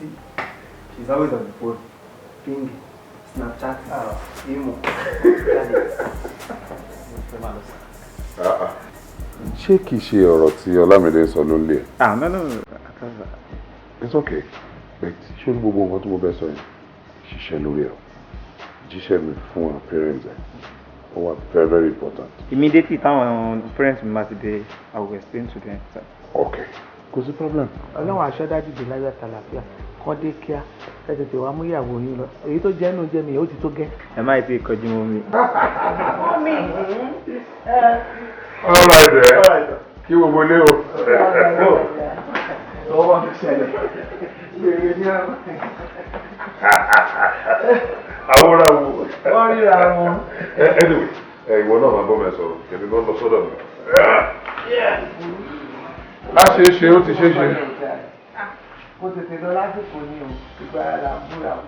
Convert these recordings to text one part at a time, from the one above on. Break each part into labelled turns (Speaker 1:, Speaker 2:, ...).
Speaker 1: see, she's always on the phone. Ping, Snapchat, emo.
Speaker 2: Ṣé kìí ṣe ọ̀rọ̀ tí Ọlámídé sọ ló lé?
Speaker 1: No.
Speaker 2: It's okay. But ṣé gbogbo nǹkan tí mo bẹ sọ yẹn ṣiṣẹ́ lórí ẹ̀? Jíṣẹ́ mi fún our parents ẹ̀. Ó wà very important.
Speaker 1: Immediately táwọn parents mi máa ti dé, I will explain to them.
Speaker 2: Okay. Kò sí problem.
Speaker 3: Ọlọ́run aṣọ́dájú dé láyọ̀ àtàlàfíà kọ́ dé kíá ẹ tètè wá mú ìyàwó yín lọ. Èyí tó jẹ́ nù jẹ́ mi ó ti tó gẹ́.
Speaker 1: Ẹ má ti kọjú mọ́ mi.
Speaker 3: Mọ́mí.
Speaker 2: All right there. Kí gbogbo lé o.
Speaker 1: Ọwọ́ mi ṣẹlẹ̀. Gbèrè ní àwọn.
Speaker 2: Àwòrán wo.
Speaker 3: Wọ́n ríra wọn.
Speaker 2: Anyway, ìwọ náà máa bọ́ mi sọ̀rọ̀, èmi náà lọ sọ́dọ̀ mi. A ṣe é ṣe, ó ti ṣe é ṣe.
Speaker 3: Kò tètè lọ lásìkò ni o, ìgbà ara ń búra o.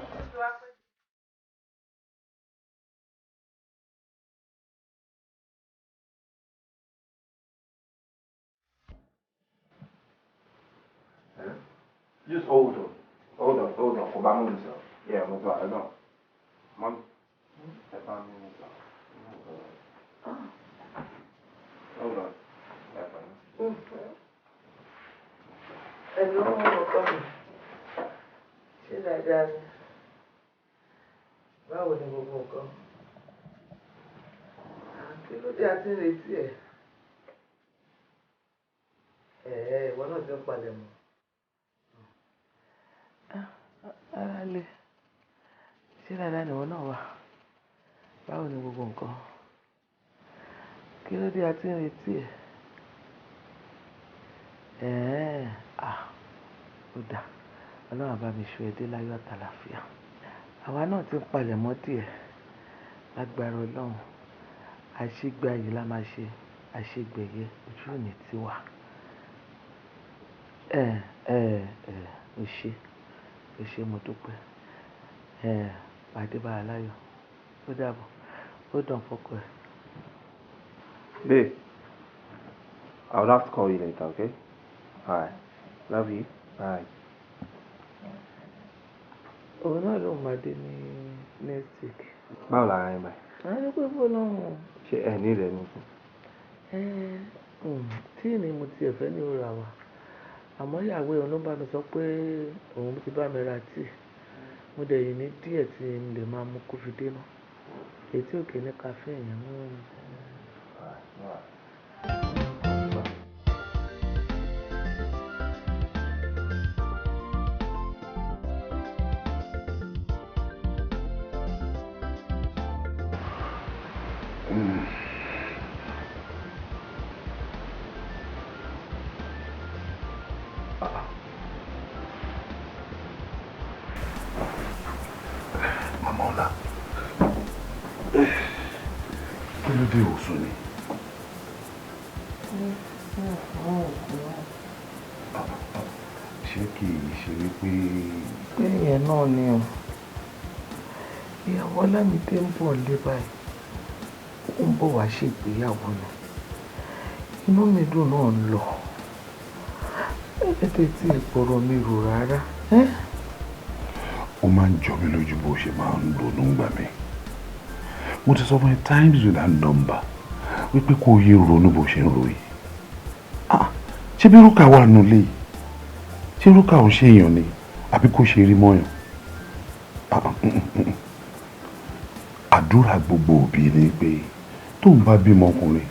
Speaker 1: Just hold on. For my moment, sir. Yeah, I'm sorry. I know. Mom. Hold on.
Speaker 3: Ẹ̀lú ọkọ mi, ṣé dáadáa ni? Báwo ni gbogbo nǹkan? Kí ló dé àti retí ẹ̀? Ìwọ náà ti ń palẹ̀ mọ́. Ara lè. Ṣé dáadáa ni ìwọ náà wà? Báwo ni gbogbo nǹkan? Kí ló dé àti retí ẹ̀? Ó dà. Ọlọ́run bá mi ṣọ́ ẹ dé láyọ̀ àtàlàfíà. Àwa náà ti ń palẹ̀ mọ́ díẹ̀. Lágbára Ọlọ́run. Àṣegbé ayé la máa ṣe. Àṣegbẹ̀yẹ ojú ò ní tiwa. Ó ṣe mo dúpẹ́. Pàdé bá a láyọ̀. Ó dàbọ̀. Ó dàn fọ́kọ ẹ̀.
Speaker 1: Babe, I will have to call you later, okay? Alright. Love you. Bye.
Speaker 3: Òun náà ló máa dé ní next week.
Speaker 1: Báwo lára yín báyìí?
Speaker 3: A ní pé bó lọ́hùn.
Speaker 1: Ṣé ẹ ní rẹ̀ ní?
Speaker 3: Tí ni mo tiẹ̀ fẹ́ ní òòrà wa. Àmọ́ ìyàwó ẹ̀ ló bá mi sọ pé òun ti bá mi ra tíì. Mo dẹ̀ yìí ní díẹ̀ tí n lè máa mú kó fi dé náà. Èyí tí òkè ní kàfé yẹn mú mi.
Speaker 2: Mama Ọlá, kí ló dé òsùn ni? Ṣé kì í ṣe wípé...
Speaker 3: Bẹ́ẹ̀ náà ni o. Ìyàwó Ọlámídé ń bọ̀ lé báyìí. Ó ń bọ̀ wá ṣègbéyàwó ni. Inú mi dùn náà ń lọ. Ẹ̀ẹ́dẹ̀ tí ìgbọ̀rọ̀ mi rò rárá.
Speaker 2: Ó máa ń jọ mí lójú bó ṣe máa ń ronú gbà mí. Mo ti sọ fún ẹ times with that number wípé kó yé ronú bó ṣe ń ro yìí. Ṣé bí Rúkà wà nulẹ̀ yìí? Ṣé Rúkà ò ṣe èèyàn ni àbí kó ṣe rí mọ́yàn? Àdúrà gbogbo òbí ni pé tóun bá bímọ ọkùnrin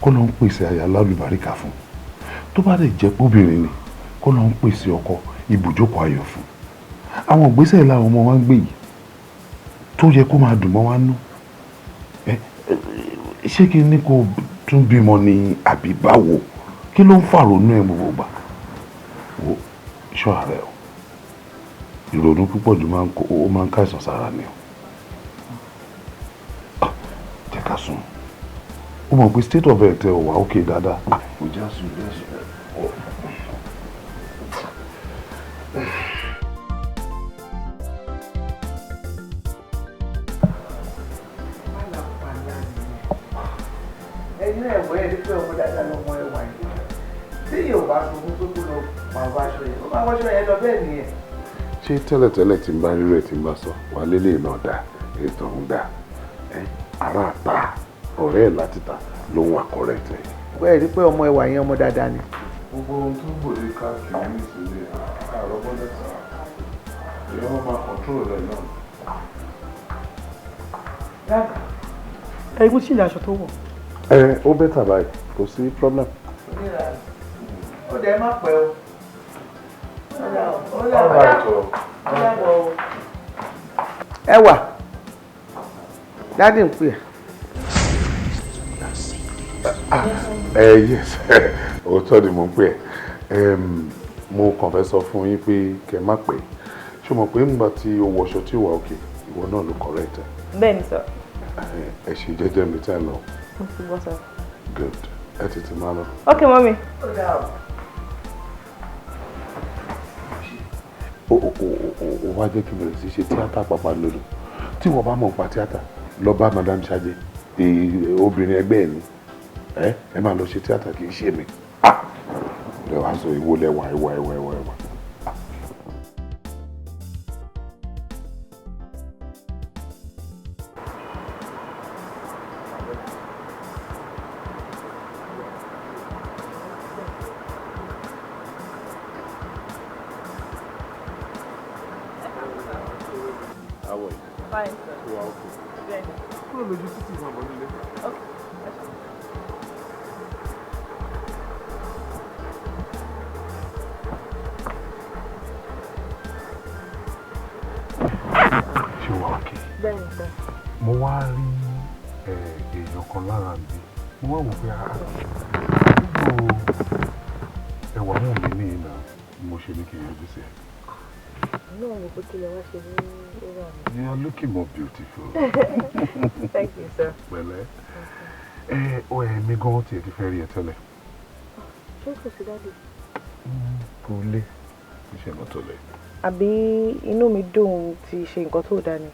Speaker 2: kó lọ ń pèsè aya lálùbáríkà fún. Tó bá lè jẹ́ póbìnrin ni kó lọ ń pèsè ọkọ ibùjókòó ayọ̀ fún. Àwọn ìgbésẹ̀ làwọn ọmọ wa ń gbé yìí tó yẹ kó máa dùn mọ́ wa nú. Ṣé kí ní kó tún bímọ ni àbí báwo? Kí ló ń fàrònú ẹ gbogbo gbà? Wo ṣọ́ ààrẹ o. Ìrònú púpọ̀ jù máa ń káìsàn sára ni o. Jẹ́ ká sùn. Ó mọ̀ pé state of health ẹ ò wá okay dáadáa. Kò já sùn.
Speaker 3: Ẹ̀yin náà ẹ̀wọ̀ ẹ̀ ní pé ọmọ dáadáa lọmọ ẹwà yìí. Tí yóò bá sọ fún tó kú lọ máa wá aṣọ yẹn, ó máa wá aṣọ yẹn lọ bẹ́ẹ̀ nìyẹn.
Speaker 2: ṣé tẹ́lẹ̀tẹ́lẹ̀ tí ń bá rírẹ̀ tí ń bá sọ wà lélẹ̀ náà dá ètò ń dá ará àta ọ̀rẹ́ ẹ̀ láti ta ló ń wà kọ́rẹ́tẹ̀.
Speaker 3: bẹ́ẹ̀ rí pé ọmọ ẹwà yẹn ọmọ dáadáa ni.
Speaker 2: gbogbo ohun tó gbòde káàkiri ní ìsinmi àárọ̀ bọ́lẹ̀ sá ìyá wọn máa kọ̀ntrol rẹ̀ náà.
Speaker 4: ẹ̀yin tí ilé aṣọ tó wọ̀.
Speaker 2: Ó bẹ́tà báyìí kò sí problem.
Speaker 3: ó dẹ̀ má pẹ́ o. ẹwà dádì ń pè
Speaker 2: ẹ́. Yes òótọ́ ni mo ń pè ẹ́ mo kàn fẹ́ sọ fún yín pé kẹ́ má pẹ́ ṣé mo pé nígbà tí o wọṣọ tí wà òkè ìwọ náà ló correct ẹ.
Speaker 4: bẹ́ẹ̀ni sir.
Speaker 2: ẹ ṣe jẹ́jẹ́ mi tẹ́ ẹ lọ.
Speaker 4: mo ti bọ́ sir.
Speaker 2: Good ẹ tètè máa lọ.
Speaker 4: ok mọ́mí.
Speaker 2: ó wá jẹ́ kí n bẹ̀rẹ̀ sí ṣe tíátà pàpà lónìí tí wọ́n bá mọ̀ nípa tíátà lọ bá madam Ṣadé obìnrin ẹgbẹ́ ẹ̀ ni ẹ máa lọ ṣe tíátà kì í ṣe mi ẹ wá sọ ìwọ lẹwà ẹwà.
Speaker 4: Fine, sir.
Speaker 2: Wow, okay. Kúrò lójú títì máa bọ̀ nílé. Ṣé wà òkè?
Speaker 4: Bẹ́ẹ̀ni sir.
Speaker 2: Mo wá rí èèyàn kan lára mi. Mo wá wò pé àdúgbò ẹwà mú mi ní ìlà mo ṣe ní kí n yọjú sí ẹ.
Speaker 4: No, I'm
Speaker 2: you are looking more beautiful.
Speaker 4: Thank you, sir.
Speaker 2: Well, mi gan ti ti fẹ́ rí ẹ tẹ́lẹ̀.
Speaker 4: Ṣé kò sí dáàdi?
Speaker 2: Kò lè. Iṣẹ́ náà tó lè.
Speaker 4: Àbí inú mi dùn ti ṣe nǹkan tó dáa ni?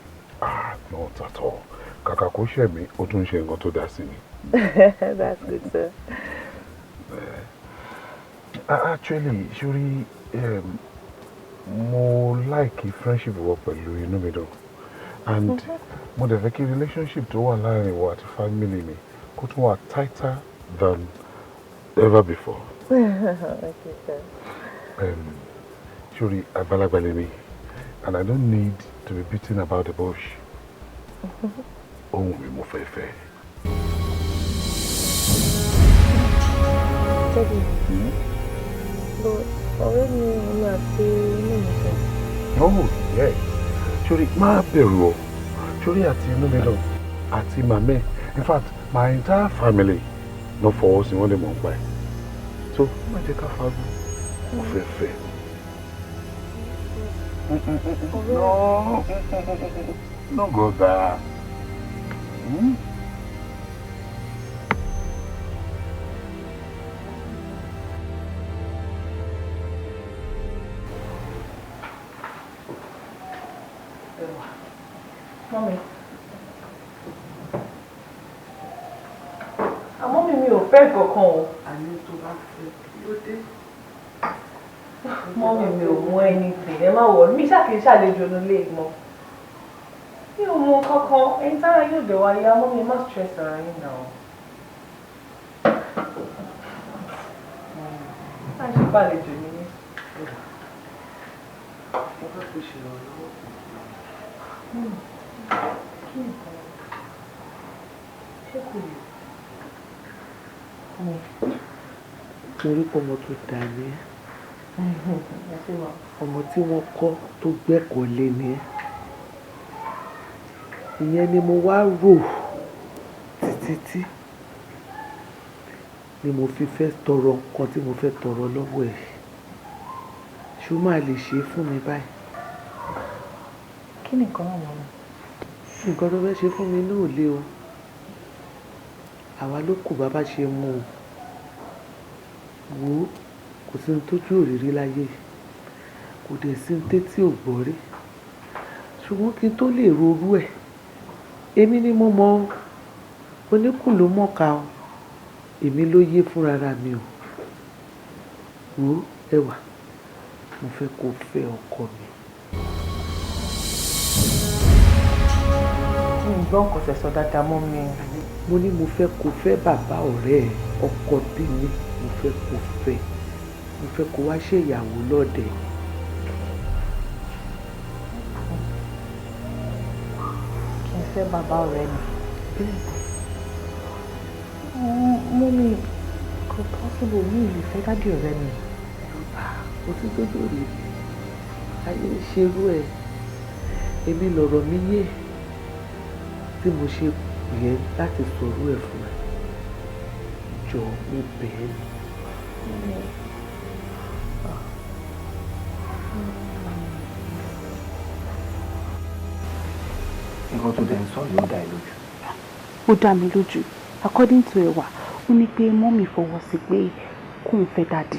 Speaker 2: Not at all. Kàkà kó ṣẹ̀ mí, ó tún ṣe nǹkan tó dáa sí mi.
Speaker 4: That's good, sir.
Speaker 2: Actually, Shuri, mo like friendship wọ pẹ̀lú inú mi dùn and mo dẹ̀ fẹ́ kí relationship tó wà láàrin wa àti family mi kó tún wà tighter than ever before.
Speaker 4: Okay, sir.
Speaker 2: Shuri, àgbàlagbà lèmi and I don't need to be beating about the bush. Ohun mi mo fẹ́ fẹ́.
Speaker 4: Ọ̀rẹ́ mi àti inú mi sọ.
Speaker 2: Oh, yes. Shuri, má bẹ̀rù o. Shuri àti inú mi lọ àti màmá. In fact, my entire family ló fọwọ́ sí wọ́n lè mọ̀ nípa ẹ̀. So, má jẹ́ ká fagbọ́. Mo fẹ́ fẹ́. No, no go there.
Speaker 4: Mọ́mí. Àmọ́ mi ò fẹ́ kankan o.
Speaker 3: àní tó bá fẹ́ ló dé.
Speaker 4: Mọ́mí mi ò mú anything. Ẹ má wọ̀ mí ṣàkíyè ṣàlejò nílé ìgbọ́n. Mi ò mú kankan. Ẹni tára yóò dẹ̀ wáyé. Mọ́mí má stress ara yín náà. Má ṣe gbàlejò ní ní.
Speaker 3: mo fẹ́ kó ṣe ìrànlọ́wọ́.
Speaker 4: Ṣé kò lè?
Speaker 3: torí pé ọmọ tó dà ní ọmọ tí wọ́n kọ́ tó gbẹ́kọ̀ọ́ lé ní ìyẹn ni mo wá rò títí ni mo fi fẹ́ tọrọ nǹkan tí mo fẹ́ tọrọ lọ́wọ́ ẹ̀ ṣó máa lè ṣe é fún mi báyìí.
Speaker 4: Kí ni nǹkan náà wọ́n?
Speaker 3: nǹkan tó fẹ́ ṣe fún mi náà lé o àwa ló kù bàbá ṣe mú o wò ó kò sí ní tójú òrírí láyé kò dẹ̀ sí ní tétí ò gbọ́ rí ṣùgbọ́n kí n tó lè rorú ẹ̀ èmi ni mo mọ oníkùn ló mọ̀ọ́ká o èmi ló yé fúnra mi o wò ó ẹwà mo fẹ́ kó fẹ́ ọkọ mi. gbọ́ nǹkan tẹ̀sán dáadáa mọ́ mi. Mo ní mo fẹ́ kó fẹ́ bàbá ọ̀rẹ́ ẹ̀ ọkọ tèmi mo fẹ́ kó fẹ́ mo fẹ́ kó wá ṣe ìyàwó lọ́dẹ.
Speaker 4: Kì í fẹ́ bàbá ọ̀rẹ́ mi. Mú mi kò possible mi ì lè fẹ́ dádì ọ̀rẹ́ mi.
Speaker 3: Mo ti tó lórí ayé ṣerú ẹ̀ èmi lọ̀rọ̀ mi yé tí mo ṣe yẹ láti sọ̀rọ̀ ẹ̀ fún ẹ jọ mo bẹ̀ ẹ́ ni.
Speaker 1: Nǹkan tó dẹ̀ ń sọ yóò dá ẹ lójú.
Speaker 5: Ó dá mi lójú according to ẹwà ó ní pé mọ́mì fọwọ́ sí pé kóun fẹ́ dádì.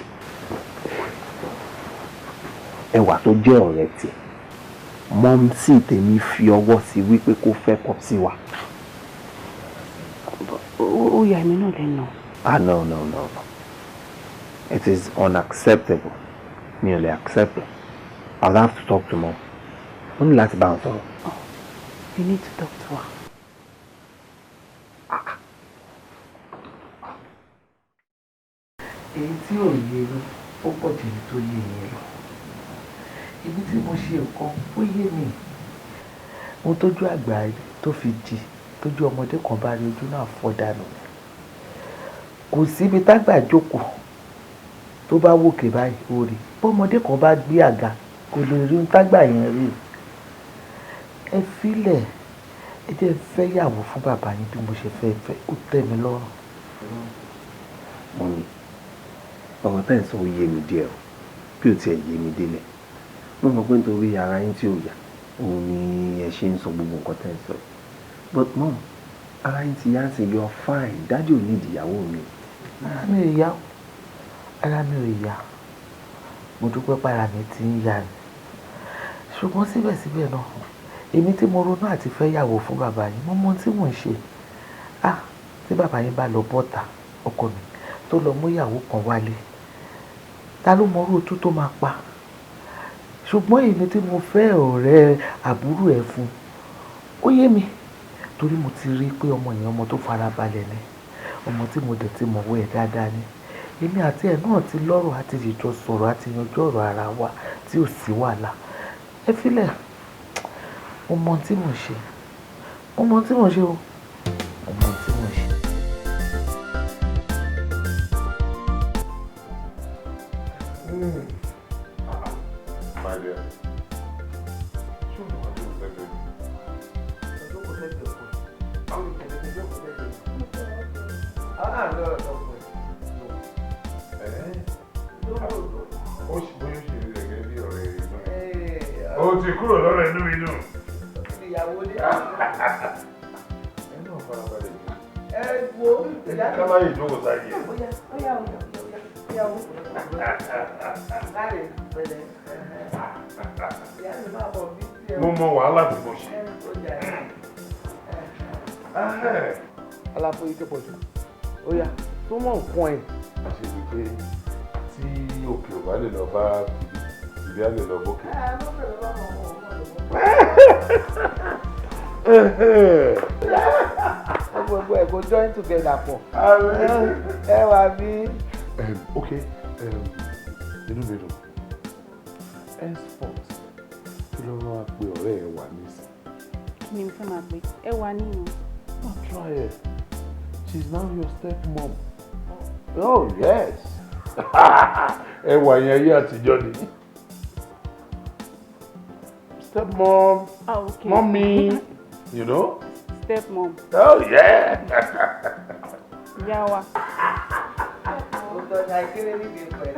Speaker 1: Ẹwà tó jẹ́ ọ̀rẹ́ tiẹ̀ mọ́mísì tèmi fi ọwọ́ sí wípé kó fẹ́ pọ̀ sí wa.
Speaker 5: Ó yà mí náà lẹ́nu.
Speaker 1: No. It is unacceptable. Mi ò lè accept it. I'll have to talk to mom. Ó ní láti bá wọn sọ̀rọ̀.
Speaker 5: Oh, you need to talk to her.
Speaker 3: Èyí tí ò yé mi ó pọ̀ jù ní tó yé mi lọ. Ibi tí mo ṣe nǹkan ó yé mi. Mo tójú àgbà tó fi jì tójú ọmọdé kan bá rí ojú náà fọ́ dànù. Kò síbi tágbà jókòó tó bá wòkè báyìí ó rí. Bọ́mọdé kan bá gbé àga kò lè rí ohun tágbà yẹn rí. Ẹ filẹ̀ ẹ jẹ́ fẹ́ yàwó fún bàbá yín bí mo ṣe fẹ́ fẹ́ ó tẹ́ mi lọ́rùn.
Speaker 1: Mọ́mí ọ̀rọ̀ tẹ́ ń sọ ó yé mi díẹ̀ o bí ó tiẹ̀ yé mi délẹ̀. Mo mọ̀ pé nítorí ara yín tí ò yá òun ni ẹ ṣe ń sọ gbogbo nǹkan tẹ́ ń sọ. But mom ara yín ti yá sí you're fine dájú ò ní ìdíyàwó mi.
Speaker 3: Ara mi ò yá ara mi ò yá mo dúpẹ́ pé ara mi ti ń yá ni ṣùgbọ́n síbẹ̀síbẹ̀ náà èmi tí mo ronú àti fẹ́ yàwó fún bàbá yín mo mọ ohun tí mò ń ṣe. Tí bàbá yín bá lọ bọ́ta ọkọ mi tó lọ mú ìyàwó kan wálé ta ló mọ orú otú tó máa pa ṣùgbọ́n èmi tí mo fẹ́ ọ̀rẹ́ àbúrò ẹ̀ fún ó yé mi torí mo ti rí pé ọmọ yẹn ọmọ tó fara balẹ̀ ni ọmọ tí mo dẹ̀ ti mọ̀wọ́ ẹ̀ dáadáa ni èmi àti ẹ̀ náà ti lọ́rọ̀ àti ìjọ sọ̀rọ̀ àti yanjú ọ̀rọ̀ ara wa tí ò sí wàhálà ẹ filẹ̀ mo mọ tí mo ṣe o mo mọ tí mo ṣe.
Speaker 2: My dear. Ó sì bóyá ṣe rí rẹ̀ gẹ́gẹ́ bí ọ̀rẹ́ rẹ̀ náà. Ó ti kúrò lọ́rọ̀ inú inú.
Speaker 3: Ìyàwó ní
Speaker 2: Ẹ náà farabalẹ̀ jù.
Speaker 3: ẹ wo
Speaker 2: Ẹ ká láyè ìjókòó sáyé.
Speaker 3: Óyá. Láre pẹ̀lẹ́. Ìyá mi máa bọ̀ bí tí ẹ.
Speaker 2: Mo mọ wàhálà tí mo ṣe.
Speaker 3: Aláfo yìí tó pọ̀ jù. Óyá tó mọ̀ nǹkan ẹ̀.
Speaker 2: A ṣe wípé tí òkè ò bá lè lọ bá ìbí á lè lọ bókè.
Speaker 3: Gbogbo ẹ̀ kò join together pọ̀. Ẹ wà bí.
Speaker 2: Ok, inú mi dùn. Henceforth, kí ló rán wa pé ọ̀rẹ́ ẹ wà nísìn?
Speaker 5: Kí ni mo fẹ́ máa pè é wà nínú.
Speaker 2: Don't try it. She's now your stepmom. Oh yes. Ẹ wà yẹn ayé àtijọ́ ni. Stepmom.
Speaker 5: Oh, okay.
Speaker 2: Mommy. You know?
Speaker 5: Stepmom.
Speaker 2: Oh yeah.
Speaker 5: Ìyá wa.
Speaker 3: Mo tọ́jà ìkéré níbi ìpẹ́.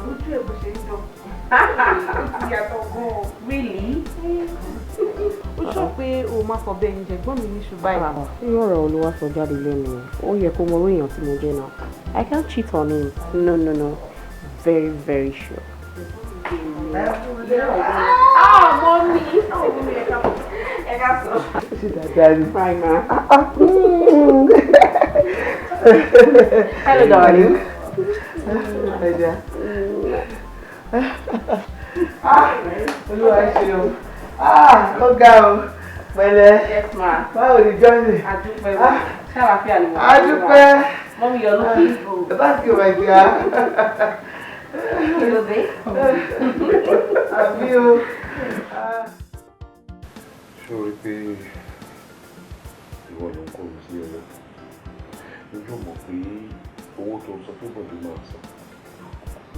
Speaker 3: Ojú ẹ̀ bó ṣe ń dán. Ó ti yàtọ̀ gan-an.
Speaker 5: Really? Ó sọ pé o máa fọ bẹ́ẹ̀ ǹjẹ́ gbọ́n mi ní ṣùgbọ́n
Speaker 6: irú ọ̀rọ̀ olúwa sọ jáde lẹ́nu ó yẹ kó mọ orí èèyàn tí mo jẹ́ náà. I can't cheat on him. No. Very, very sure. Mommy. Ẹ ká sọ.
Speaker 3: Ṣé dáadáa ni?
Speaker 6: Fine, ma.
Speaker 3: Hello, darling. Hi there. Olúwa ṣe o. Ó ga o. Pẹ̀lẹ́.
Speaker 6: Yes, ma.
Speaker 3: Báwo ni Johnny?
Speaker 6: Adúpẹ́ ma. Ṣàlàfíà ni mo.
Speaker 3: Adúpẹ́.
Speaker 6: Mommy, you're looking good.
Speaker 3: Thank you, my dear.
Speaker 6: Hello, babe.
Speaker 3: Àbí o.
Speaker 2: Ṣé o rí pé ìwọ ló ń kó mi sí ọlọ́? Ojú mọ̀ pé owó tó sọ pé bọ̀dé máa sọ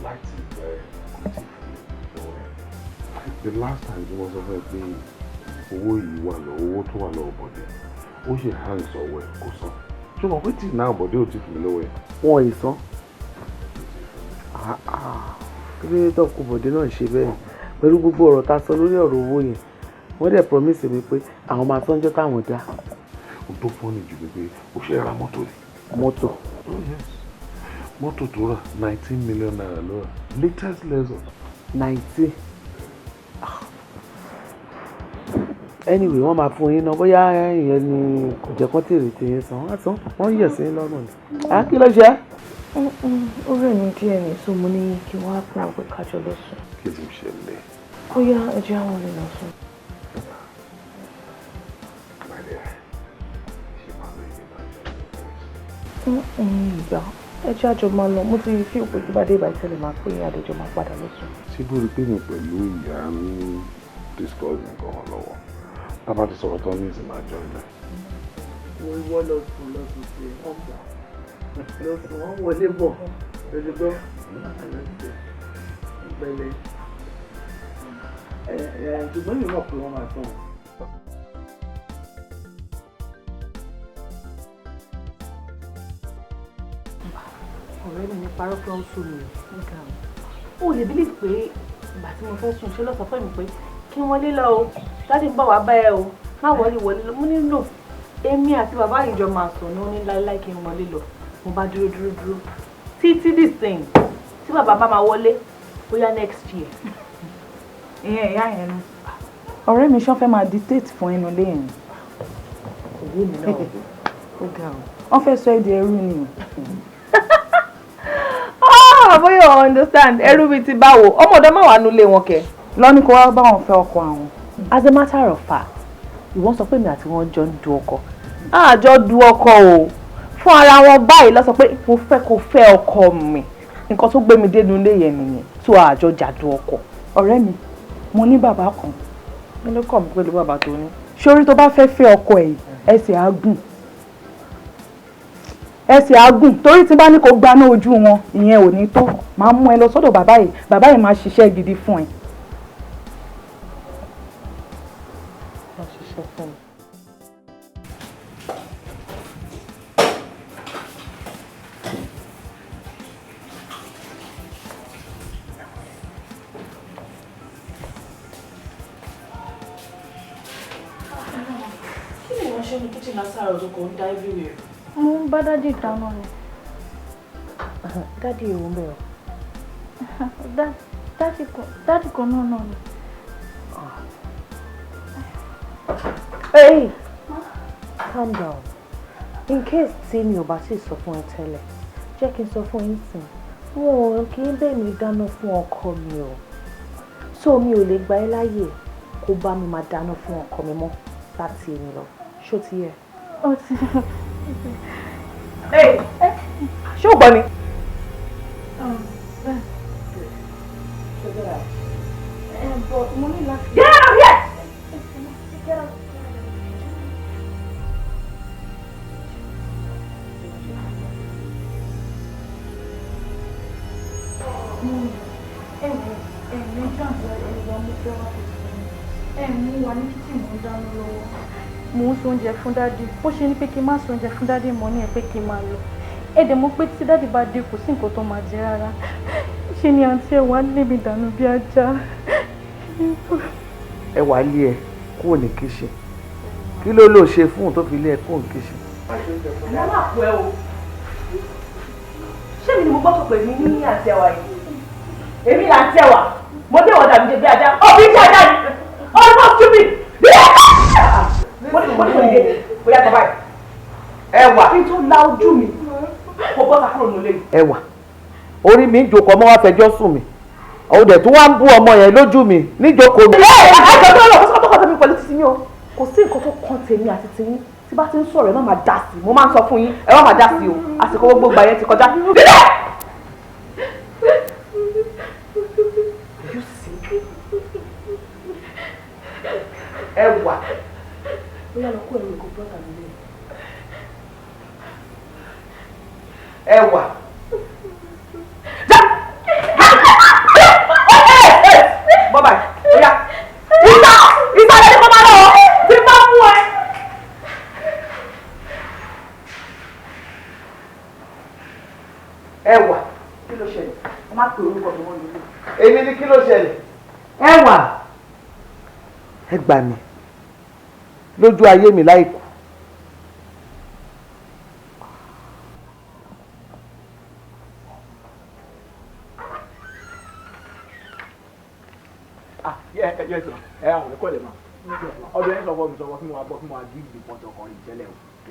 Speaker 2: láti ìgbà ẹ̀ kò tí fún mi lọ́wọ́ ẹ̀. The last time tí wọ́n sọ fún ẹ pé owó yìí wà lọ owó tó wà lọ́wọ́ bọ̀dé ó ṣe hàn sọ̀wọ́ ẹ̀ kò sọ. Ṣé o mọ̀ pé tí náà bọ̀dé ò tí fún mi lọ́wọ́ ẹ̀?
Speaker 3: Wọ́n ì sán. Kí ló dé tó kó bọ̀dé náà ṣe bẹ́ẹ̀? Pẹ̀lú gbogbo ọ̀rọ̀ tá a sọ lórí ọ̀rọ̀ owó yẹn, wọ́n dẹ̀ promise mi pé àwọn máa tọ́jọ́ táwọn dá.
Speaker 2: O tó fọ́nì jù pé o ṣe ra mọ́tò ni.
Speaker 3: Mọ́tò.
Speaker 2: Oh yes. Mọ́tò tó rà 19 million naira ló rà. Latest Lexus.
Speaker 3: 90. Anyway, wọ́n máa fún yín náà bóyá ìyẹn ni kò jẹ́ kán tèrè tí yín san. Wọ́n á san, wọ́n yẹ̀ sí lọ́rùn ni. Kí ló ṣe?
Speaker 4: Ó rẹ̀ mí díẹ̀ ní so mo ní kí wọ́n á pín àwọn kájọ lọ sùn.
Speaker 2: Kí ló ṣẹlẹ̀?
Speaker 4: Ó yá ẹjẹ́ àwọn lè lọ sùn. Ìgbà ẹjẹ́ àjọ máa lọ mo ti fi òpè tí bá dé ìbàdí tẹ́lẹ̀ máa pé àdéjọ máa padà lọ sùn.
Speaker 2: Ṣé bó rí pé mi pẹ̀lú ìyá ń discuss nǹkan lọ́wọ́? Tábà ti sọ̀rọ̀ tán ní ìsìn máa jọ ilẹ̀.
Speaker 3: Mo wọ́ lọ sùn sí ọ̀gbà. Lọ sùn wọ́n wọlé bọ̀ lójúgbọ́. Pẹ̀lẹ́. Ṣùgbọ́n mi mọ̀ pé wọ́n máa tán.
Speaker 4: Ọ̀rẹ́ mi ní parọ́ pé ó ń sùn mí nígbà mi. Ó lè bí lè pé ìgbà tí mo fẹ́ sùn ṣe ló sọ fún mi pé kí n wọlé lọ o, dáàdì ń bọ̀ wá bá ẹ o, má wọlé lọ. Mo nílò èmi àti bàbá yìí jọ máa sùn ní ó ní láíláí kí n wọlé lọ. Mo bá dúró títí dìsìn tí bàbá bá máa wọlé bóyá next year.
Speaker 5: Ìyẹn ìyá yẹn ni. Ọ̀rẹ́ mi ṣọ́ fẹ́ máa dictate fún inú ilé yẹn.
Speaker 4: Òye mi náà ó ga o.
Speaker 5: Wọ́n fẹ́ sọ èdè ẹrú ni o.
Speaker 4: Bóyá o understand ẹrú bíi ti báwo ọmọdé má wà nulẹ̀ wọn kẹ.
Speaker 5: Lọ́ní kó wá bá wọn fẹ́ ọkọ àwọn.
Speaker 4: As a matter of fact ìwọ́n sọ pé mi àti wọn jọ ń du ọkọ. Àjọ du ọkọ o fún ara wọn báyìí lọ sọ pé mo fẹ́ kó fẹ́ ọkọ mi nǹkan tó gbé mi dénú ilé yẹn nìyẹn tó àjọ jàdú ọkọ.
Speaker 5: Ọ̀rẹ́ mi mo ní bàbá kan.
Speaker 4: Mi ló kọ̀ mí pẹ̀lú bàbá tó ní.
Speaker 5: Ṣorí tó bá fẹ́ ọkọ ẹ̀ ẹsẹ̀ àgùn torí tí bá ní kó gbaná ojú wọn ìyẹn ò ní tó máa mú ẹ lọ sọ́dọ̀ bàbá yìí máa ṣiṣẹ́ gidi fún ẹ.
Speaker 4: Wọ́n ṣiṣẹ́ fún mi. Kí ni wọ́n ṣe ní kíchìn lásàrò tó kò ń dá everywhere?
Speaker 5: Mo ń bá dádì dáná ni.
Speaker 4: Dádì èwo ń bẹ̀rẹ̀.
Speaker 5: Dádì kan náà ni.
Speaker 4: Hey! Calm down. In case tí mi ò bá sì sọ fún ẹ tẹ́lẹ̀, jẹ́ kí n sọ fún ẹ nísìn. Wọn ò kí ń bẹ̀ mí dáná fún ọkọ mi o. So mi ò lè gba ẹ́ láyè kó bá mi máa dáná fún ọkọ mi mọ́ láti èmi lọ. Ṣó ti yẹ?
Speaker 5: Ó ti.
Speaker 4: Hey! Ṣé o gbọ́ ni?
Speaker 5: Mo ní láti.
Speaker 4: Get out of here!
Speaker 5: Get out. Mo ń sóúnjẹ fún dádì bó ṣe ní pé kí n má sóúnjẹ fún dádì mo ní ẹ pé kí n máa lọ ẹ̀dẹ̀ mo pé tí dádì bá dé kò sí nǹkan tó máa jẹ rárá ṣe ni àǹtí ẹ̀ wá lé mi dànù bí ajá.
Speaker 3: Ẹ wá lé ẹ kúrò ní kíṣìn. Kí ló lò ṣe fún un tó fi lé ẹ kúrò ní kíṣìn?
Speaker 4: Àná máa pọ̀ ẹ́ o. Ṣé mi ni mo gbọ́ pé ní àǹtí ẹ̀wà yìí? Èmi là ń tẹ̀wà. Mo dé ọ̀dà mi la ojú mi kò bọ́ta kúrò nílé.
Speaker 3: Ẹwà orí mi ń jókòó ọmọ wa fẹjọ́ sùn mi òun dẹ̀ tún wá ń bú ọmọ yẹn lójú mi níjókòó mi.
Speaker 4: àjọ tó lọ kó tó tẹ̀mí pẹ̀lú títí yín o kò sí nǹkan tó kàn tèmi àti tiyín tí bá ti ń sọ̀rọ̀ ẹ má máa dá sí mo máa ń sọ fún yín ẹ má máa dá sí o àsìkò gbogbo ìgbà yẹn ti kọjá. Ẹwà bóyá lọ kó ẹrù ìkó bọ́tà nílé. Ẹwà. Bọ́bà ìyá ìsàlẹ̀ ní kò máa lọ tí bá mú ẹ. Ẹwà kí ló ṣẹlẹ̀? Ẹ má pè orúkọ mi wọ́n nílé.
Speaker 3: Èmi ni kí ló ṣẹlẹ̀? Ẹwà ẹ gbà mí lójú ayé mi láìkú.
Speaker 7: Àwọn ẹ̀kọ́ lè máa ọdún yẹn sọ̀rọ̀ mi sọ̀rọ̀ fún wa bọ́ fún wa gígì pọ̀tọ̀ ọkùnrin ìṣẹ̀lẹ̀ o. Kí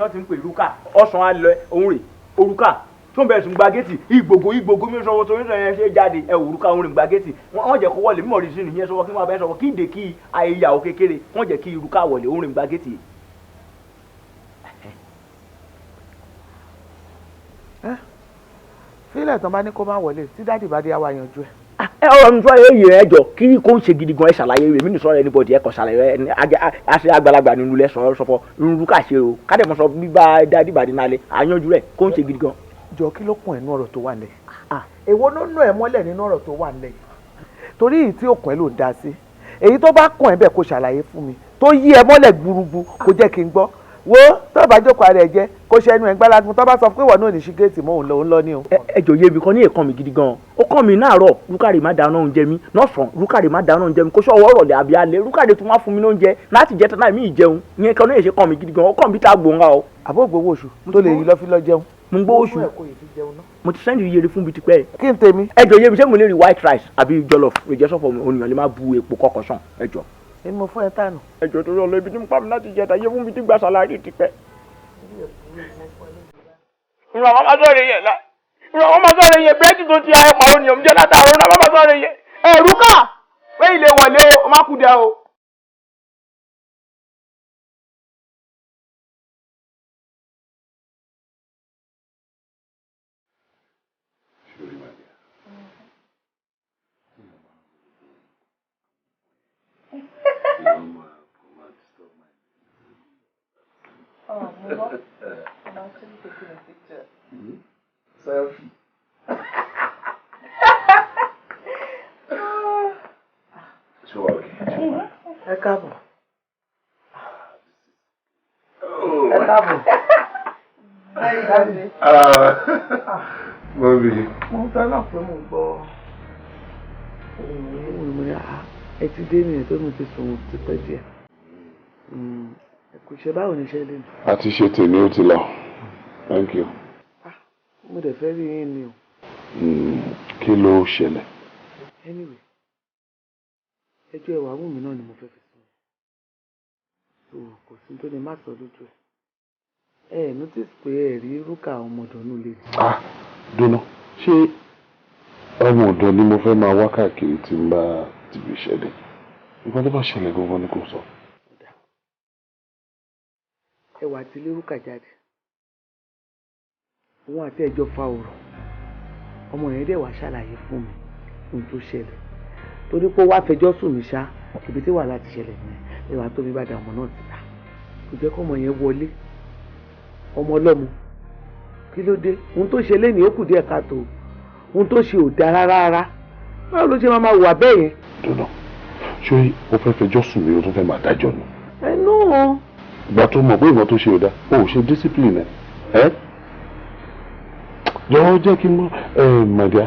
Speaker 7: wọ́n ti ń pè rúkà ọ̀sán alẹ́ òun rè orúkà tó ń bẹ̀rẹ̀ sùn gbàgẹ́tì ìgbògo mi sọ̀rọ̀ tó ń sọ yẹn ṣe jáde orúkà òun rè gbàgẹ́tì wọ́n jẹ́ kó wọlé mímọ̀ rí sínú yẹn sọ̀rọ̀ kí wọ́n bẹ́ẹ̀ sọ̀rọ̀ kí ìdè kí ayéyàwó kékeré wọ́n jẹ́ kí irúkà wọlé òun rè gbàgẹ́tì.
Speaker 3: Fílẹ̀ tán bá ní kó má wọlé tí dáàdì bá dé àwa yanjú ẹ̀.
Speaker 7: Ọ̀rọ̀ mi sọ èyí ẹjọ́ kí kò ń ṣe gidi gan ẹ ṣàlàyé rẹ̀ mí ní sọ̀rọ̀ anybody ẹ kàn ṣàlàyé ẹ àṣẹ àgbàlagbà nínú ilẹ̀ sọ̀fọ̀ irun ká ṣe o ká dẹ̀ mọ̀ sọ bíbá dáàdì bàdí náà lẹ̀ àyànjú rẹ̀ kò ń ṣe gidi gan.
Speaker 3: Jọ kí ló kún ẹ nú ọ̀rọ̀ tó wà lẹ̀? Èwo ló nú ẹ mọ́lẹ̀ nínú ọ̀rọ̀ tó wà lẹ̀? Torí èyí tí òkun ẹ ló ń dá sí èyí tó bá kún ẹ bẹ́ẹ̀ kó ṣàlàyé fún mi tó yí ẹ mọ́lẹ̀ gbúrúgbú kó jẹ́ kí n gbọ́ wo tó bá jókòó ara ẹ jẹ kó ṣe ẹnu ẹ gbálagun tó bá sọ pé wọn náà ní ṣí géètì mọ òun lọ ní o.
Speaker 7: ẹjọ yé mi kan ní èèkàn mi gidi gan ó kàn mí náàárọ̀ rúkàrè má dáná oúnjẹ mi lọ́sàn rúkàrè má dáná oúnjẹ mi kó ṣọwọ́ ọ̀rọ̀lẹ̀ àbí alẹ́ rúkàrè tún wá fún mi lóúnjẹ láti jẹ tán láì ìjẹun ìyẹn kan náà ṣe kàn mí gidi gan ó kàn mí tá a gbòǹga o.
Speaker 3: àbó gbowó oṣù tó lè yí lọ fi lọ jẹun.
Speaker 7: mo ń gbọ́ oṣù mo ti sẹ́ndì iye fún bi tipẹ́.
Speaker 3: kí n tèmi.
Speaker 7: ẹjọ yé mi ṣé mo lè rí white rice àbí jollof ìjẹsọ̀fọ̀ oníyàn lè má bu epo kọkọ sàn ẹjọ.
Speaker 3: èmi mo fún ẹ tánù.
Speaker 7: ẹjọ tó lọ ibi tí mo pa mi láti jẹ ta iye fún mi tí gba sàlárì tipẹ́. ìrànwọ́ máa sọ̀rọ̀ yẹn la ìrànwọ́ máa sọ̀rọ̀ yẹn bẹ́ẹ̀dì tó ti ayẹpọ̀ àwọn ènìyàn jẹ́ látàwọn ìrànwọ́ máa sọ̀rọ̀ yẹn ẹ̀rú kà pé ilé wọlé o má kú dẹ o.
Speaker 1: Selfie. So okay.
Speaker 3: Ẹ káàbọ̀. Ẹ káàbọ̀.
Speaker 1: Mọ́bí.
Speaker 3: Mo fẹ́ náà pé mo gbọ́. Ẹ ti dé nìyẹn tó mo ti sùn tipẹ́ díẹ̀. Ẹ kò ṣe báwo ni iṣẹ́ lé mi.
Speaker 2: A ti ṣe tèmi ó ti lọ. Thank you.
Speaker 3: Mo dẹ̀ fẹ́ rí yín ni o.
Speaker 2: Kí ló ṣẹlẹ̀?
Speaker 3: Anyway, ẹjọ́ ẹwà wù mí náà ni mo fẹ́ fi sùn. So kò sí tó ní má sọ lójú ẹ̀. Ẹ notice pé ẹ rí rúkà ọmọdọ̀nù lè.
Speaker 2: Dúnà ṣé ọmọ ọ̀dọ́ ni mo fẹ́ máa wá káàkiri tí n bá ti fi ṣẹlẹ̀? Nǹkan tó bá ṣẹlẹ̀ gangan ni kò sọ.
Speaker 3: Ẹwà àti ilé rúkà jáde. Òun àti ẹjọ́ fa ọ̀rọ̀. Ọmọ yẹn dẹ̀ wá ṣàlàyé fún mi ohun tó ṣẹlẹ̀. Torí pé ó wá fẹjọ́ sùn mí ṣá ibi tí wàhálà ti ṣẹlẹ̀ nìyẹn. Ẹwà tó mi bá da ọmọ náà síta. Kò jẹ́ kó ọmọ yẹn wọlé. Ọmọ ọlọ́mọ. Kí ló dé? Ohun tó ṣe lénìí ó kù díẹ̀ káàtó. Ohun tó ṣe ò dáa rárá. Báwo ló ṣe máa wà bẹ́ẹ̀ yẹn?
Speaker 2: Dúnà ṣé o fẹ́ fẹjọ́ sùn mí o tó fẹ́ máa dájọ́ ni?
Speaker 3: Ẹ náà.
Speaker 2: Ìgbà tó mọ̀ pé ìwọ tó ṣe ò dáa o ò ṣe discipline ẹ̀. Jọ̀wọ́ jẹ́ kí n mọ̀ màdìá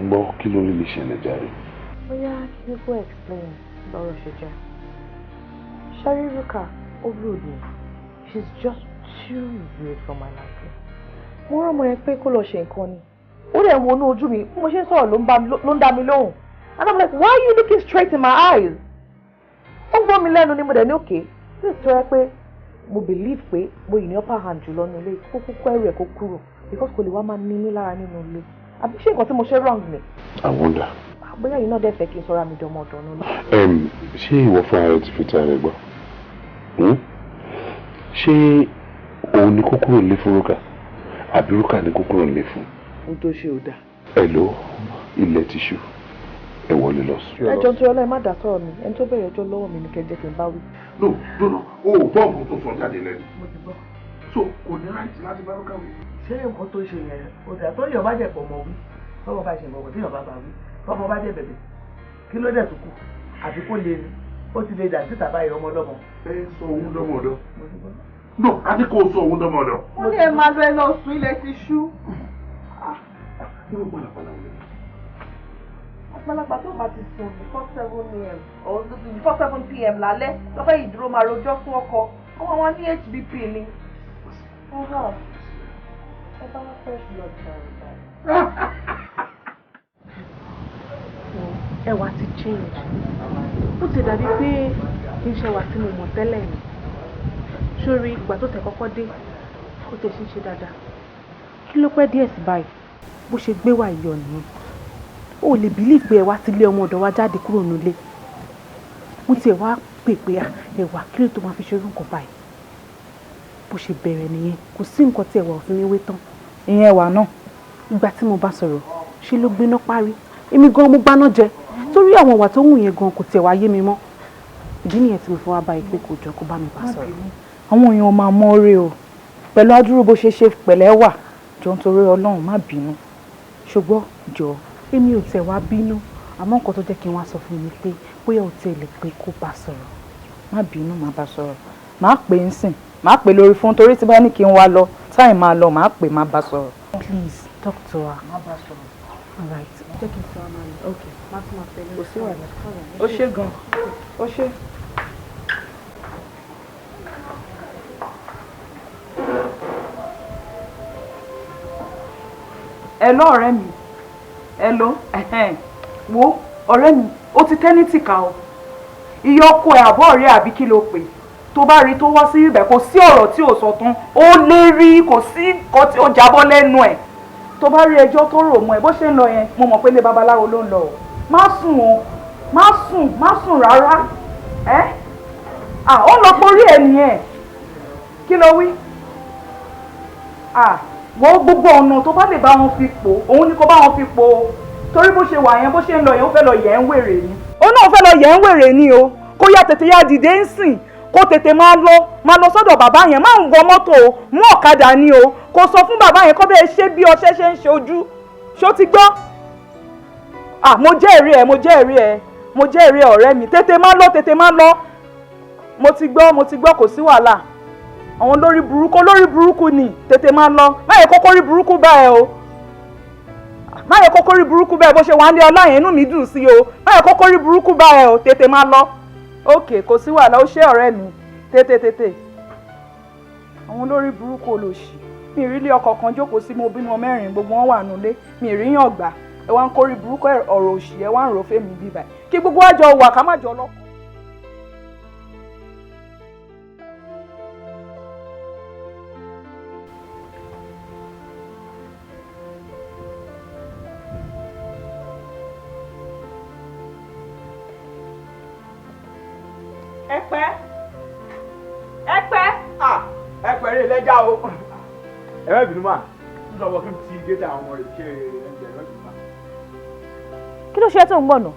Speaker 2: gbọ́ kí ló lè ṣẹlẹ̀ jàre.
Speaker 5: Bóyá kí n kó explain lọ́rọ̀ ṣe jẹ́. Sherry Ruka ó rude me. She's just too rude for my liking. Mo rán ọmọ yẹn pé kó lọ ṣe nǹkan ni. Ó dẹ̀ ń wọnú ojú mi bí mo ṣe ń sọ̀rọ̀ ló ń dá mi lóhùn. And I'm like, why are you looking straight in my eyes? Ó gbọ́ mi lẹ́nu ni mo dẹ̀ ní òkè. This is tó yẹ pé mo believe pé mo yìí ní upper hand jùlọ ní ilé kó kúkú ẹrù ẹ̀ kó kúrò because kò lè wá máa ní mí lára nínú ilé àbí ṣé nǹkan tí mo ṣe wrong ni.
Speaker 2: I wonder.
Speaker 5: bóyá yìí náà dẹ̀ fẹ́ kí n sọ́ra mi dánmọ́ ọ̀dọ́ nínú.
Speaker 2: ṣé ìwọ fúnra rẹ ti fi ta rẹ gbọ́? ṣé òun ni kó kúrò nílé fún Rúkà àbí Rúkà ni kó kúrò nílé fún?
Speaker 3: ohun tó ṣe ò dáa.
Speaker 2: ẹ ló ilẹ̀ tìṣú ẹ wọlé lọ sùn.
Speaker 5: ẹjọ́ tó ọlọ́ọ̀ má dà sọ̀rọ̀ mi ẹni tó bẹ̀rẹ̀ ẹjọ́ lọ́wọ́ mi ni kẹjẹ kí n bá wí.
Speaker 2: no o ò gbọ́ nǹkan tó sọ jáde lẹ́nu.
Speaker 3: mo ti gbọ́.
Speaker 2: so kò ní ráìtì láti bá Rúkà wí.
Speaker 3: ṣé nǹkan tó ṣe yẹn ó dáa tó yọ̀ bá jẹ̀ pọ̀ mọ́ wí tọ́mọ bá ṣe mọ̀wọ́ tí yọ̀ bá bá wí tọ́mọ bá jẹ́ bẹ̀bẹ̀ kí ló dẹ̀ tó kù àbí kó lè ní ó ti lè dà síta báyìí ọmọ ọlọ́mọ.
Speaker 2: ẹ sọ òun dọ́mọdọ́. no a ní kó o sọ òun dọ́mọdọ́.
Speaker 4: wọ́n ní ẹ máa lọ ẹ lọ sùn ilẹ̀ ti ṣú.
Speaker 2: kí ló pàlàpàlà wọlé?
Speaker 4: àgbàlagbà tó bá ti sùn before 7 a.m. or before 7 p.m. lálẹ́ lọ́fẹ́ ìdúró máa rojọ́ fún ọkọ ọmọ wọn ní HBP ni. ẹ bá wá fresh blood sọ̀rọ̀.
Speaker 5: ẹwà ti change ó ti dàbí pé kí n ṣe wà tí mo mọ̀ tẹ́lẹ̀ ni sórí ìgbà tó tẹ̀ kọ́kọ́ dé ó tẹ̀ ṣe dáadáa kí ló pẹ́ díẹ̀ sí báyìí bó ṣe gbé wà yọ nìyẹn ó lè believe pé ẹwà ti lé ọmọ ọ̀dọ̀ wa jáde kúrò nílé mo tiẹ̀ wá pè pé ẹwà kí ló tó máa fi ṣe irú nǹkan báyìí bó ṣe bẹ̀rẹ̀ nìyẹn kò sí nǹkan tí ẹwà òfin mi wé tán ìyẹn ẹwà náà ìgbà tí mo bá sọ̀rọ̀ ṣe ló gbéná parí èmi gan mo gbaná jẹ torí àwọn ìwà tó wù yẹn gan kò tiẹ̀ wá yé mi mọ́ ìdí nìyẹn tí mo fi wá bá ìpè kò jọ kó bá mi bá sọ̀rọ̀.
Speaker 8: àwọn èèyàn máa mọ oore o pẹ̀lú adúrú bó ṣe ṣe pẹ̀lẹ́ wà jọ nítorí Ọlọ́run má bínú ṣùgbọ́n jọ èmi ò tẹ̀ wá bínú àmọ́ nǹkan tó jẹ́ kí n wá sọ fún mi pé bóyá ò tẹ̀ lè pé kó bá sọ̀rọ̀ má bínú má bá sọ̀rọ̀ má pè ń sìn má pè lórí fún torí tí bá ní kí n wá lọ táì máa lọ má pè má bá sọ̀rọ̀.
Speaker 5: please talk to her.
Speaker 3: má bá sọ̀rọ̀.
Speaker 5: all right jẹ́ kí n sọ ọmọ rẹ̀ ok má tún máa fẹ́ lé.
Speaker 8: kò sí wàhálà ó ṣe gan ó ṣe. Hello ọ̀rẹ́ mi hello wo ọ̀rẹ́ mi ó ti tẹ́ ní tìka o iye ọkọ ẹ̀ àbọ̀ ọ̀rẹ́ àbí kí ló pè tó bá rí tó wá sí ibẹ̀ kò sí ọ̀rọ̀ tí ò sọ tán ó lè rí kò sí nǹkan tí ó jábọ́ lẹ́nu ẹ̀ tó bá rí ẹjọ́ tó rò mọ́ ẹ bó ṣe ń lọ yẹn mo mọ̀ pé ilé babaláwo ló ń lọ o má sùn o má sùn rárá ó lọ porí ẹ̀ nìyẹn kí ló wí wo gbogbo ọ̀nà tó bá lè bá wọn fi pò òun ni kò bá wọn fi pò o torí bó ṣe wà yẹn bó ṣe ń lọ yẹn ó fẹ́ lọ yẹ̀ ń wèrè ni. ó náà fẹ́ lọ yẹ̀ ń wèrè ni o kó yá tètè yá dìde ń sìn kó tètè máa lọ sọ́dọ̀ bàbá yẹn má ń wọ mọ́tò o mú ọ̀kadà ni o kó sọ fún bàbá yẹn kó bẹ́ẹ̀ ṣe bí ọṣẹ ṣe ń ṣe ojú ṣó ti gbọ́. mo jẹ́rìí ẹ ọ̀rẹ́ mi tètè má lọ mo ti gbọ́ kò sí wàhálà àwọn lórí burúkú ni tètè máa lọ má yẹ kókó rí burúkú báyìí o má yẹ kókó rí burúkú báyìí bó ṣe wà ní ọlá yẹn inú mi dùn sí o má yẹ kókó rí burúkú báyìí o tètè máa lọ òkè kò sí wàhálà ó ṣe ọ̀rẹ́ mi tètè àwọn lórí burúkú olóṣì mi rí ilé ọkọ̀ kan jókòó sí mo bímọ 4 gbogbo wọn wà nulẹ̀ mi rí yàn gbà ẹ wá ń kórí burúkú ọ̀rọ̀ òṣì ẹ wá ń rò fẹ́mi bíbá kí gbogbo àjọ wà ká má jọ lọ.
Speaker 7: ẹpẹ rẹ lẹjà o ẹ má bínú mà ń sọ wọ́n kí n ti gétà àwọn ọmọ rẹ ṣe ẹgbẹ́ ẹ má bínú mà.
Speaker 5: kí ló ṣe tó ń gbọ̀nà.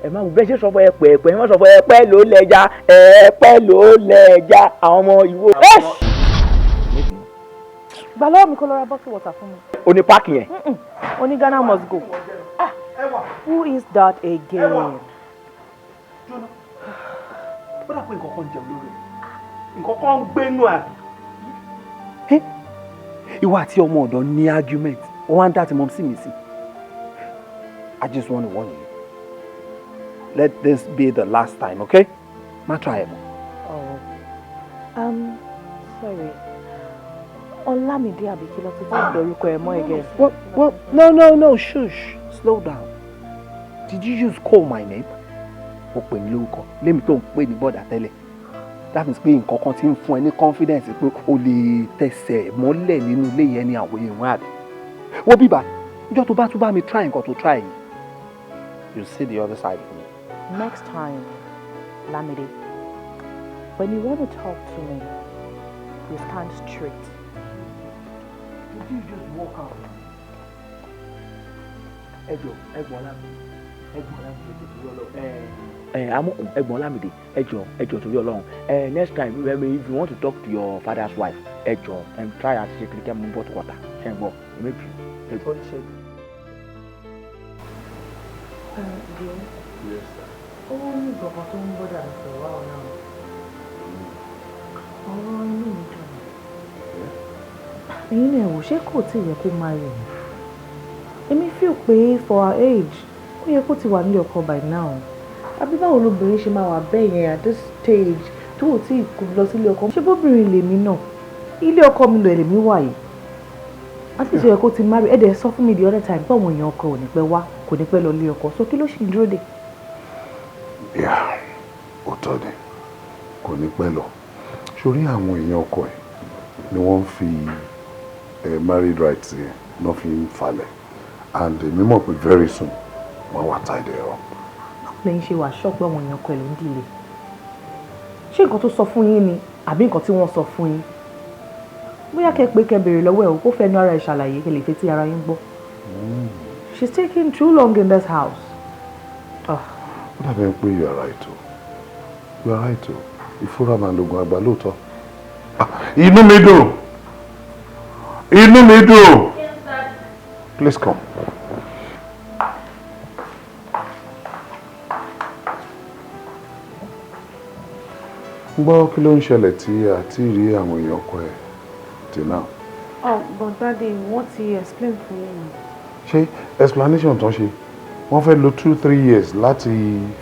Speaker 7: ẹ má wù bẹ́ẹ̀ ṣe sọ fún ẹpẹ ẹ má sọ fún ẹpẹ ló lẹja ẹpẹ ló lẹja àwọn ọmọ ìwọ.
Speaker 5: gbà lọ́wọ́ mi kó lọ ra bottle water fún mi.
Speaker 7: o ní páàkì yẹn.
Speaker 5: o ní Ghana must go. Who is that again?
Speaker 1: ó dà pé nǹkan kan jẹun lórí nǹkan kan ń gbénú àbí.
Speaker 7: ìwọ àti ọmọ ọ̀dọ̀ ní argument wọn á dá ti mọ sí mi sí. I just want to warn you. Let this be the last time, okay? Ma try it.
Speaker 5: Oh. Sorry. Olamide àbíkí ló ti bá dorúkọ ẹ mọ́ again.
Speaker 7: Well, no, shush. Slow down. Did you just call my name? Ó pè mí lórúkọ. Lémi tó ń pè ní bọ́dà tẹ́lẹ̀.
Speaker 1: that means pé nǹkan kan ti ń fún ẹ ní confidence pé o lè tẹsẹ̀ mọ́lẹ̀ nínú ilé yẹn ní àwọn èèyàn àbí. Wo bíbá ìjọ tó bá tún bá mi try nǹkan tó try yìí you see the other side of me.
Speaker 5: Next time, Lamide, when you want to talk to me, you stand straight.
Speaker 7: Did you just walk out? Ẹ̀gbọ́n Lámìdé, ẹjọ́ torí Ọlọ́run. Next time, if you want to talk to your father's wife, and try and say kí mú bottle water. Ṣé ń gbọ́? Maybe. Ẹ̀gbọ́n ṣe.
Speaker 5: Yes, sir. Ó ní ìgbọ̀kan tó ń bọ́dà mi sọ̀rọ̀ wá ọ̀nà ọ̀rọ̀ inú mi dùn. Ẹ̀yin náà wò ṣé kò tí ì yẹ kó máa rìn? Èmi feel pé for her age ó yẹ kó ti wà nílé ọkọ by now. Àbí báwo lobìnrin ṣe máa wà bẹ́ẹ̀ yẹn at this stage tó ò tí ì lọ sílé ọkọ? Ṣé bóbìnrin lèmi náà? Ilé ọkọ mi lọ lèmi wà yìí. Àti ìṣòro kó ti marry ẹ̀dẹ̀ sọ fún mi the other time pé àwọn èèyàn ọkọ ò ní pẹ́ wá kò ní pẹ́ lọ lé ọkọ so kí ló ṣì ń dúró dè?
Speaker 2: Yeah, òótọ́ ni kò ní pẹ́ lọ sórí àwọn èèyàn ọkọ ẹ̀ ni wọ́n fi married rights yẹn náà fi ń falẹ̀ and èmi mọ̀ pé very soon wọ́n wà tied up.
Speaker 5: Lẹ́yìn ṣe wà ṣọ́ọ̀pù àwọn èèyàn ọkọ ẹ̀ ló ń dìlé ṣé nǹkan tó sọ fún yín ni àbí nǹkan tí wọ́n sọ fún yín bóyá kẹ́ pé kẹ́ bèrè lọ́wọ́ ẹ̀ o kó fẹ́nu ara ẹ̀ ṣàlàyé kẹ́ lè fetí ara yín gbọ́. She's taking too long in this house.
Speaker 2: Ó dàbí pé you are right o you are right o ìfúra máa lògùn àgbà lóòótọ́. Inú mi dùn inú mi dùn. Please come. Gbọ́ kí ló ń ṣẹlẹ̀ tí a ti rí àwọn èèyàn ọkọ ẹ̀ till now.
Speaker 5: Oh, but Daddy, wọ́n ti explain fún yín.
Speaker 2: Ṣé explanation tán ṣe wọ́n fẹ́ lo 2-3 years láti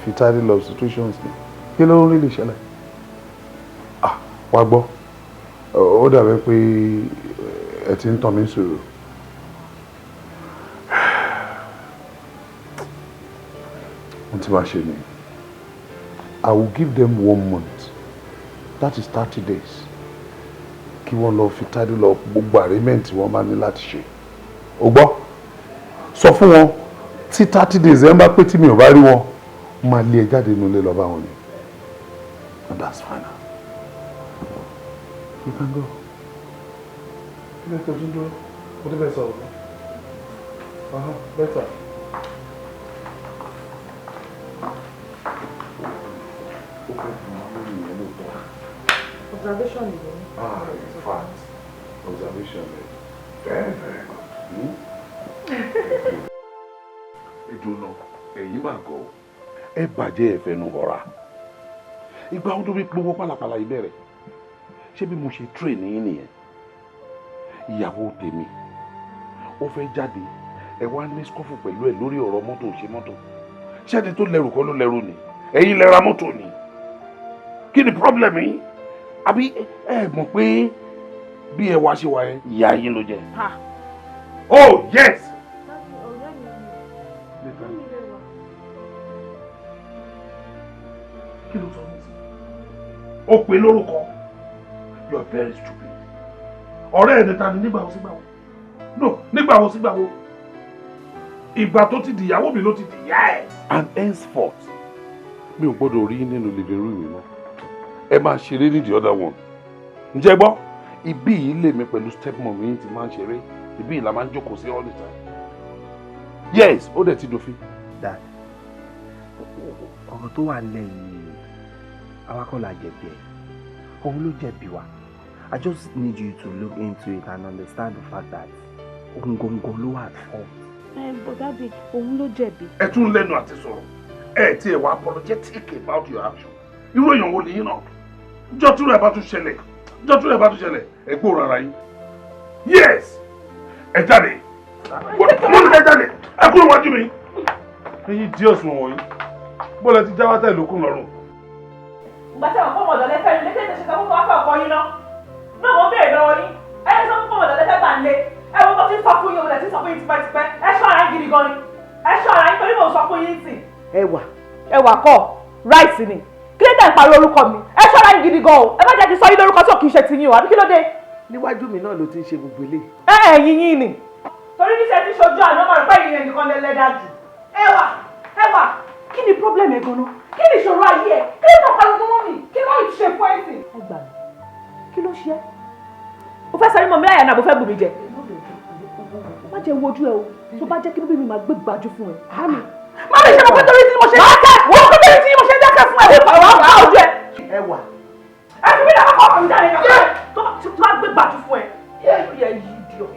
Speaker 2: fi tidy love situations ni kí ló ń rí lè ṣẹlẹ̀? Wá gbọ́ ó dàbí pé ẹ ti ń tàn mí sùúrù. Wọ́n ti máa ṣe ni I will give them 1 month that is 30 days kí wọ́n lọ fi tidy love gbogbo agreement wọ́n máa ní láti ṣe. O gbọ́ sọ fún wọn tí 30 days ẹ bá pé tí mi ò bá rí wọn máa lé ẹ jáde nínú ilé lọ bá wọn ni and that's fine. You can go. Ilé ìtọ́jú ń dúró kó tó bẹ́ẹ̀ sọ̀rọ̀ lọ. Better.
Speaker 5: Observation is in.
Speaker 2: In fact, observation is very, very good. Ìdùnnú èyí máa gọ̀ ẹ bàjẹ́ ẹ̀fẹ́ nu ọ̀ra. Ìgbà wo ló fi gbowó pálapàla yìí bẹ̀rẹ̀? Ṣé bí mo ṣe train yín nìyẹn? Ìyàwó tèmi ó fẹ́ jáde ẹ wá ní skọ́fù pẹ̀lú ẹ lórí ọ̀rọ̀ mọ́tò ṣe mọ́tò. Ṣé ẹni tó lẹ́rù kọ́ ló lẹ́rù ni? Ẹ̀yin lẹ ra mọ́tò ni. Kí ni problem yín? Àbí ẹ mọ̀ pé bí ẹ wá ṣe wá ẹ ìyá yín ló jẹ. Oh yes. Kí ló sọ ní sí? Ó pè lórúkọ. You are very stupid. Ọ̀rẹ́ ẹ̀ níta ni nígbà wo sígbà wo? No, nígbà wo sígbà wo? Ìgbà tó ti dìyàwó mi ló ti dìyà ẹ̀. And henceforth, mi ò gbọ́dọ̀ rí nínú living room mi mọ́. Ẹ máa ṣeré ní the other one. Ǹjẹ́ gbọ́? Ibí yìí lèmi pẹ̀lú stepmom yìí ti máa ń ṣeré. Ibí yìí la máa ń jókòó sí all the time. Yes, ó dẹ̀ ti dòfin.
Speaker 1: Dad, ọ̀rọ̀ tó wà lẹ́yìn àwa kọ́ la jẹ̀bi ẹ̀. Òun ló jẹ̀bi wa. I just need you to look into it and understand the fact that òun gangan ló wà at fault.
Speaker 5: But Daddy, òun ló jẹ̀bi.
Speaker 2: Ẹ tún lẹ́nu àti sọ̀rọ̀. Ẹ tí ẹ wá apologetic about your action. Irú èèyàn wo nìyí náà? Jọ́túrò ẹ̀ bá tún ṣẹlẹ̀. Ẹ gbóòrò ara yín. Yes! Ẹ jáde. Mo ní ẹ jáde. Ẹ kúrò wájú mi. Ẹyin díọ̀sì wọn wọ̀nyí. Bọ́lá ti jáwá tẹ̀ lókun lọ́rùn.
Speaker 4: Ìgbà tí àwọn fọmọ ọ̀dọ̀ lẹ́fẹ̀ẹ́ ní létí ìṣẹ̀ṣẹ̀ fún wáfẹ́ ọkọ yín náà. Náà wọ́n béèrè lọ́wọ́ yín. Ẹni sọ fún fọmọ ọ̀dọ̀ lẹ́fẹ̀ẹ́ gbà ń lé. Ẹ wo bó ti sọ fún yín, olè ti sọ fún yín tipẹ́tipẹ́. Ẹ ṣọ́ ara yín gidi gan ni. Ẹ ṣọ́ ara yín torí mò ń sọ fún yín sìn.
Speaker 8: Ẹwà kọ́ ráìsì ni
Speaker 4: Kí ló dé ń parí orúkọ mi? Ẹ ṣọ́ra yín gidi gan o. Ẹ má jẹ́ kí n sọ yín lórúkọ tí ò kì í ṣe tiyín o. Àbí kí ló dé?
Speaker 3: Níwájú mi náà ló ti ń ṣe gbogbo eléyìí.
Speaker 4: Ẹ̀yin yín ni. Torí níṣẹ́ tí ṣojú àná máa ń pẹ́ yín nìkan lẹ́lẹ́dájú. Ẹ wà. Kí ni problem ẹ gan-an? Kí ni ìṣòro ayé ẹ? Kí ló tọ́ka lọ́dún mọ́ mi? Kí ló ń ṣe fún ẹ̀sìn? Ẹ gbà mí. Kí ló ṣe é? Mo fẹ́ sẹ́rí mọ́ mi láyà náà, mo fẹ́ bù mí jẹ. Má jẹ́ wojú ẹ o. Tó bá jẹ́ kí bíbí mi máa gbé gbájú fún ẹ. Àmì. Má lè ṣe mọ̀ pé torí tí mo ṣe dákẹ́. Wọ́n kọ́ torí tí mo ṣe dákẹ́ fún ẹ. Wọ́n pa ojú ẹ.
Speaker 3: Ẹ wà.
Speaker 4: Ẹ fi mí náà kọ́ ọ̀rọ̀ mi jáde náà. Tó bá gbé gbájú fún ẹ. Yẹ yí di ọ.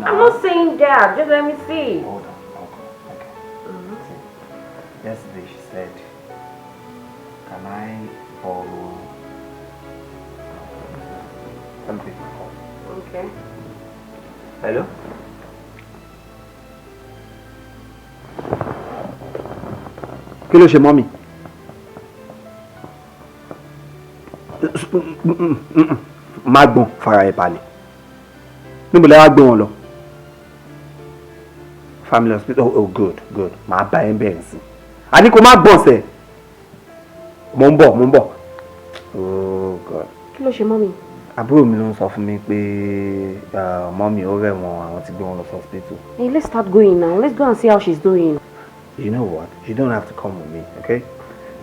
Speaker 6: I'm not saying that. Just let me see.
Speaker 1: Hold on. Okay. Yesterday she said, can I borrow something?
Speaker 6: Okay.
Speaker 1: Hello? Kí ló ṣe mọ́mì? Má gbọ̀n fara ẹ̀ balẹ̀. Níbo lẹ wá gbé wọn lọ? Family hospital. Oh, good. Màá bá ẹ bẹ́ẹ̀ sí. A ní kó má gbọ̀n sẹ̀. Mo ń bọ̀. Oh God.
Speaker 6: Kí ló ṣe mọ́mì?
Speaker 1: Àbúrò mi ló ń sọ fún mi pé mọ́mì ó rẹ̀ wọ́n, àwọn ti gbé wọn lọ sí hospital.
Speaker 6: Hey, let's start going now. Let's go and see how she's doing.
Speaker 1: You know what? You don't have to come with me, okay?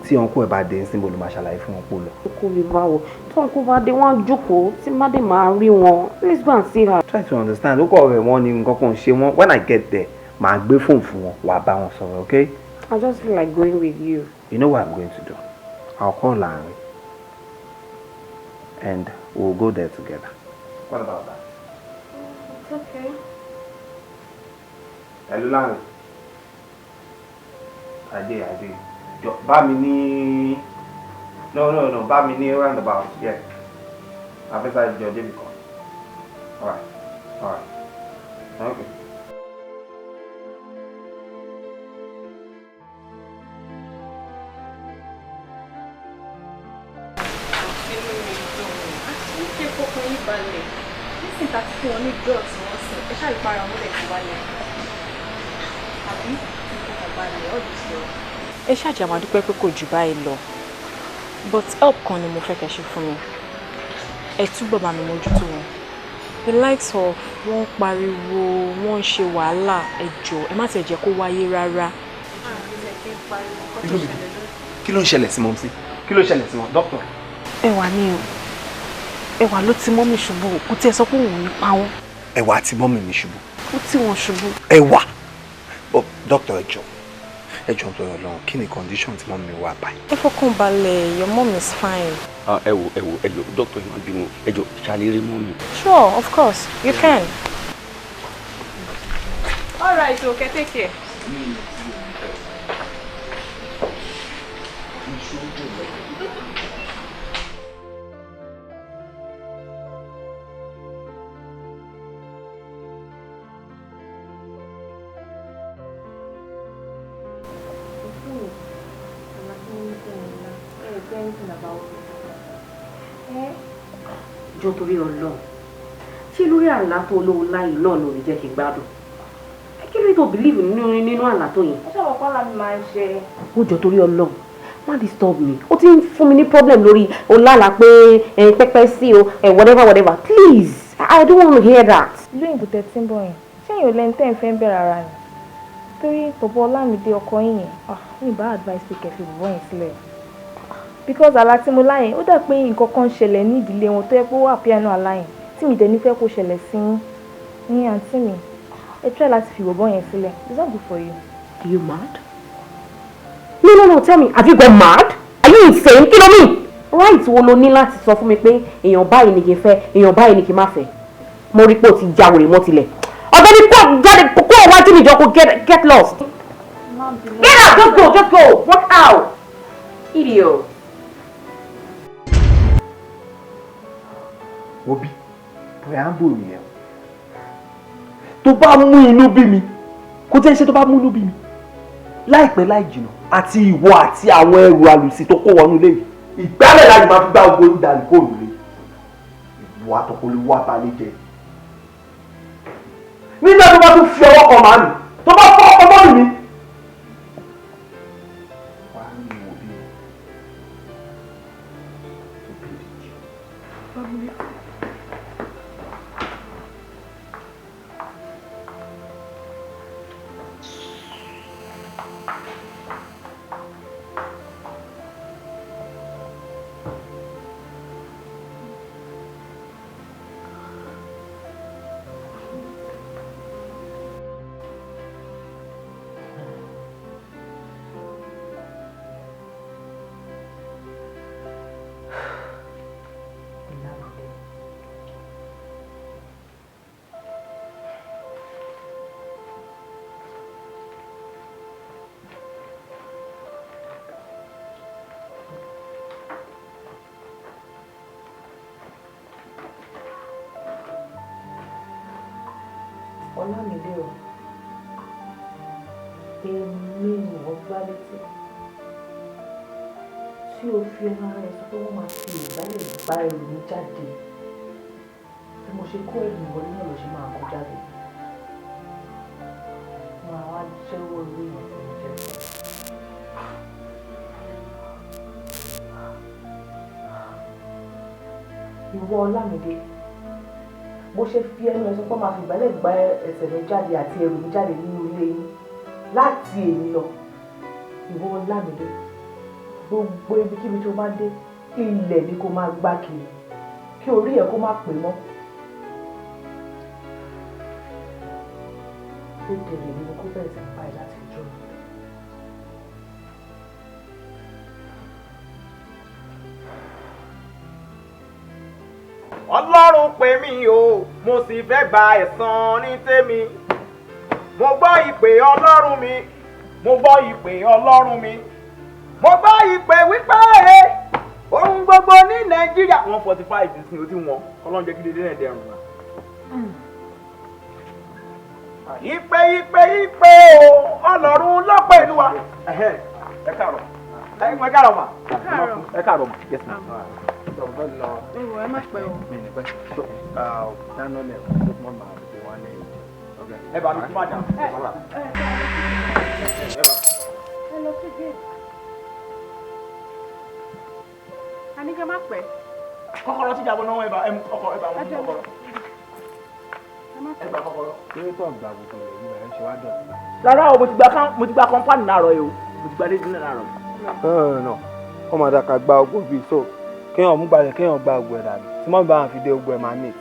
Speaker 1: Tí ọ̀nkú ẹ̀ bá dé símbò ló máa ṣàlàyé fún wọn pò lọ.
Speaker 6: Ọkọ mi báwo? Tí ọ̀nkú bá dé wọ́n á jókòó, tí má dé máa rí wọn. Let's go and see her.
Speaker 1: Try to understand. Ó kọ̀ rẹ̀ wọ́n ní nǹkan kan ṣe wọ́n. When I get there, màá gbé fóònù fún wọn, wàá bá wọn sọ̀rọ̀, okay?
Speaker 6: I just feel like going with you.
Speaker 1: You know what I'm going to do? I'll call Larry. And we'll go there together. What about that?
Speaker 6: It's okay.
Speaker 1: Hello, Larry. I did. Bá mi ní... No. Bá mi ní roundabout. Yeah. I've decided your David call. Alright. Okay.
Speaker 4: Nísìnyí tá a ti fún wọn ní drugs wọ́n sìn, ẹ ṣáà ìpara wọn lè ti wálẹ̀. Àbí ìfọkàn balẹ̀ ọ̀dùn sí ọ.
Speaker 5: Ẹ ṣáàjì àwọn àdúpẹ́ pé kò jù báyìí lọ. But help kan ni mo fẹ́ kẹ́ ṣe fún mi. Ẹ túbọ̀ bá mi mójútó wọn. The likes of wọ́n pariwo, wọ́n ń ṣe wàhálà, ẹ jọ̀ọ́, ẹ má tẹ̀ jẹ́ kó wáyé rárá.
Speaker 1: Kí ló ń ṣẹlẹ̀ sí mọ́mísí? Kí ló ń ṣẹlẹ̀ sí wọn? Doctor.
Speaker 5: Ẹwà ni o. Ẹwà ló ti mọ́mì ṣubú, kò tiẹ̀ sọ pé òun ní pa wọ́n.
Speaker 1: Ẹwà ti mọ́mì mi ṣubú.
Speaker 5: Ó tí wọ́n ṣubú.
Speaker 1: Ẹwà. But doctor, ẹ jọ̀ọ́ tó yọ lọ́rùn, kí ni condition tí mọ́mì mi wà báyìí?
Speaker 5: Ẹ fọkàn balẹ̀, your mom is fine.
Speaker 9: Ẹ wò doctor yìí máa bínú, ẹ jọ̀ọ́ ṣàlérè mọ́mì.
Speaker 5: Sure, of course, you can.
Speaker 4: All right, okay, take care.
Speaker 6: Jọ̀ọ́ torí Ọlọ́run. Ṣé lórí àlá tó olówó láyé náà ló lè jẹ́ kí n gbádùn? Kí ló tó believe nínú àlá tó yẹn?
Speaker 4: Ẹ ṣàwọn kọ́lá mi máa ń ṣe.
Speaker 6: Ó jọ̀ọ́ torí Ọlọ́run. Má disturb me. Ó ti ń fún mi ní problem lórí olálà pé pẹ́pẹ́ sí o whatever. Please, I don't want to hear that.
Speaker 10: Ìlú òyìnbó tẹ̀ tí ń bọ̀ yẹn. Ṣé èèyàn lẹ́ni tẹ́ ń fẹ́ ń bẹ̀rẹ̀ ara ni? Torí bọ̀bọ̀ Ọlámídé ọkọ yín yẹn, mi bá advice pé kẹ́ fi bọ̀bọ̀ yẹn sílẹ̀. Because àlá tí mo lá yẹn, ó dà pé nǹkan kan ṣẹlẹ̀ ní ìdílé wọn tó yẹ pé ó wà piano àlá yẹn tí mi dẹ̀ ní fẹ́ kó ṣẹlẹ̀ sí ní àǹtí mi. Ẹ try láti fi bọ̀bọ̀ yẹn sílẹ̀. It's not good for you.
Speaker 6: Are you mad? No, tell me, have you gone mad? Are you insane? Kí ló mean? Right wo lo ní láti sọ fún mi pé èèyàn báyìí ni kí n fẹ́, èèyàn báyìí ni kí n má fẹ́. Mo rí pé o ti já wèrè mọ́ tilẹ̀. Ọ̀gbẹ́ni kó jáde kó wájú mi jọ kó get lost. Get out, just go, walk out. Idiot.
Speaker 1: Obi, preamble nìyẹn. Tó bá mú inú bí mi, kò tẹ́ ṣe tó bá mú inú bí mi. láìpẹ́ láì jìnnà àti ìwọ àti àwọn ẹrù àlùsí tó kó wọnú ilé yìí ìgbálẹ̀ láti máa fi gbá ogbó ń dànù kó lulẹ̀ ìwọ àtọkọlùwọ àtàlẹ́ jẹ. nígbà tó bá tún fi ọwọ́ kan màá nù tó bá fọ́ ọkọ mọ́rin mi. wàá rí ìwò bí
Speaker 6: Ọlámídé o, èmi ni wọ́n gbá létí tí o fi ẹnu ara ẹ sọ pé wọ́n máa fi ìgbálẹ̀ gba ẹrù mi jáde bí mo ṣe kó ẹrù wọlé náà ló ṣe máa kó jáde máa wá jẹ́wọ́ orí yẹn tí mo jẹ́ fún. Ìwọ Ọlámídé bó ṣe fi ẹnu ẹ sọ pé máa fi ìgbálẹ̀ gba ẹsẹ̀ mi jáde àti ẹrù mi jáde nínú ilé yín láti èmi lọ ìwọ Ọlámídé gbogbo ibikíbi tó máa dé ilẹ̀ ni kó máa gbá kiri kí orí ẹ̀ kó má pè mọ́. ó tẹ̀lé mi kó bẹ̀rẹ̀ sí pa ẹ̀ láti jọ mi.
Speaker 7: Ọlọ́run pè mí o mo sì fẹ́ gba ẹ̀san ní tèmi mo gbọ́ ìpè Ọlọ́run mi mo gbọ́ ìpè Ọlọ́run mi mo gbọ́ ìpè wípé ohun gbogbo ní Nàìjíríà 145 ìsìn òtí wọn Ọlọ́run jẹ́ kí dédé náà dẹrùn wá. ìpè o Ọlọ́run ló pè ní wa. ẹ káàárọ̀ ẹ káàárọ̀ mà ẹ káàárọ̀ mà yes ma.
Speaker 4: ẹ má pẹ́ o.
Speaker 1: dáná lẹ̀ tó mọ̀ máa fi wá lẹ́yìn.
Speaker 7: ẹ bá mi kú má dà.
Speaker 4: ẹ lọ sí gate. a ní kí ẹ má pẹ́.
Speaker 7: kọ́kọ́rọ́ tí jábọ́ náà ẹ bá mú kọ́kọ́rọ́ ẹ bá mú kọ́kọ́rọ́. ẹ bá kọ́kọ́rọ́.
Speaker 1: eré tó gba gbogbo rẹ̀ nígbà yẹn ṣe wá dọ̀tí.
Speaker 7: rárá o mo ti gba kọ́ńpánì náà rọ yìí o mo ti gba déjì náà rọ.
Speaker 1: wọ́n máa dàka gba ogbó bíi so kéèyàn mú gbalẹ̀ kéèyàn gba ogbó ẹ̀ dàbí tí wọ́n bá wọn fi dé ogbó ẹ̀ máa nìt.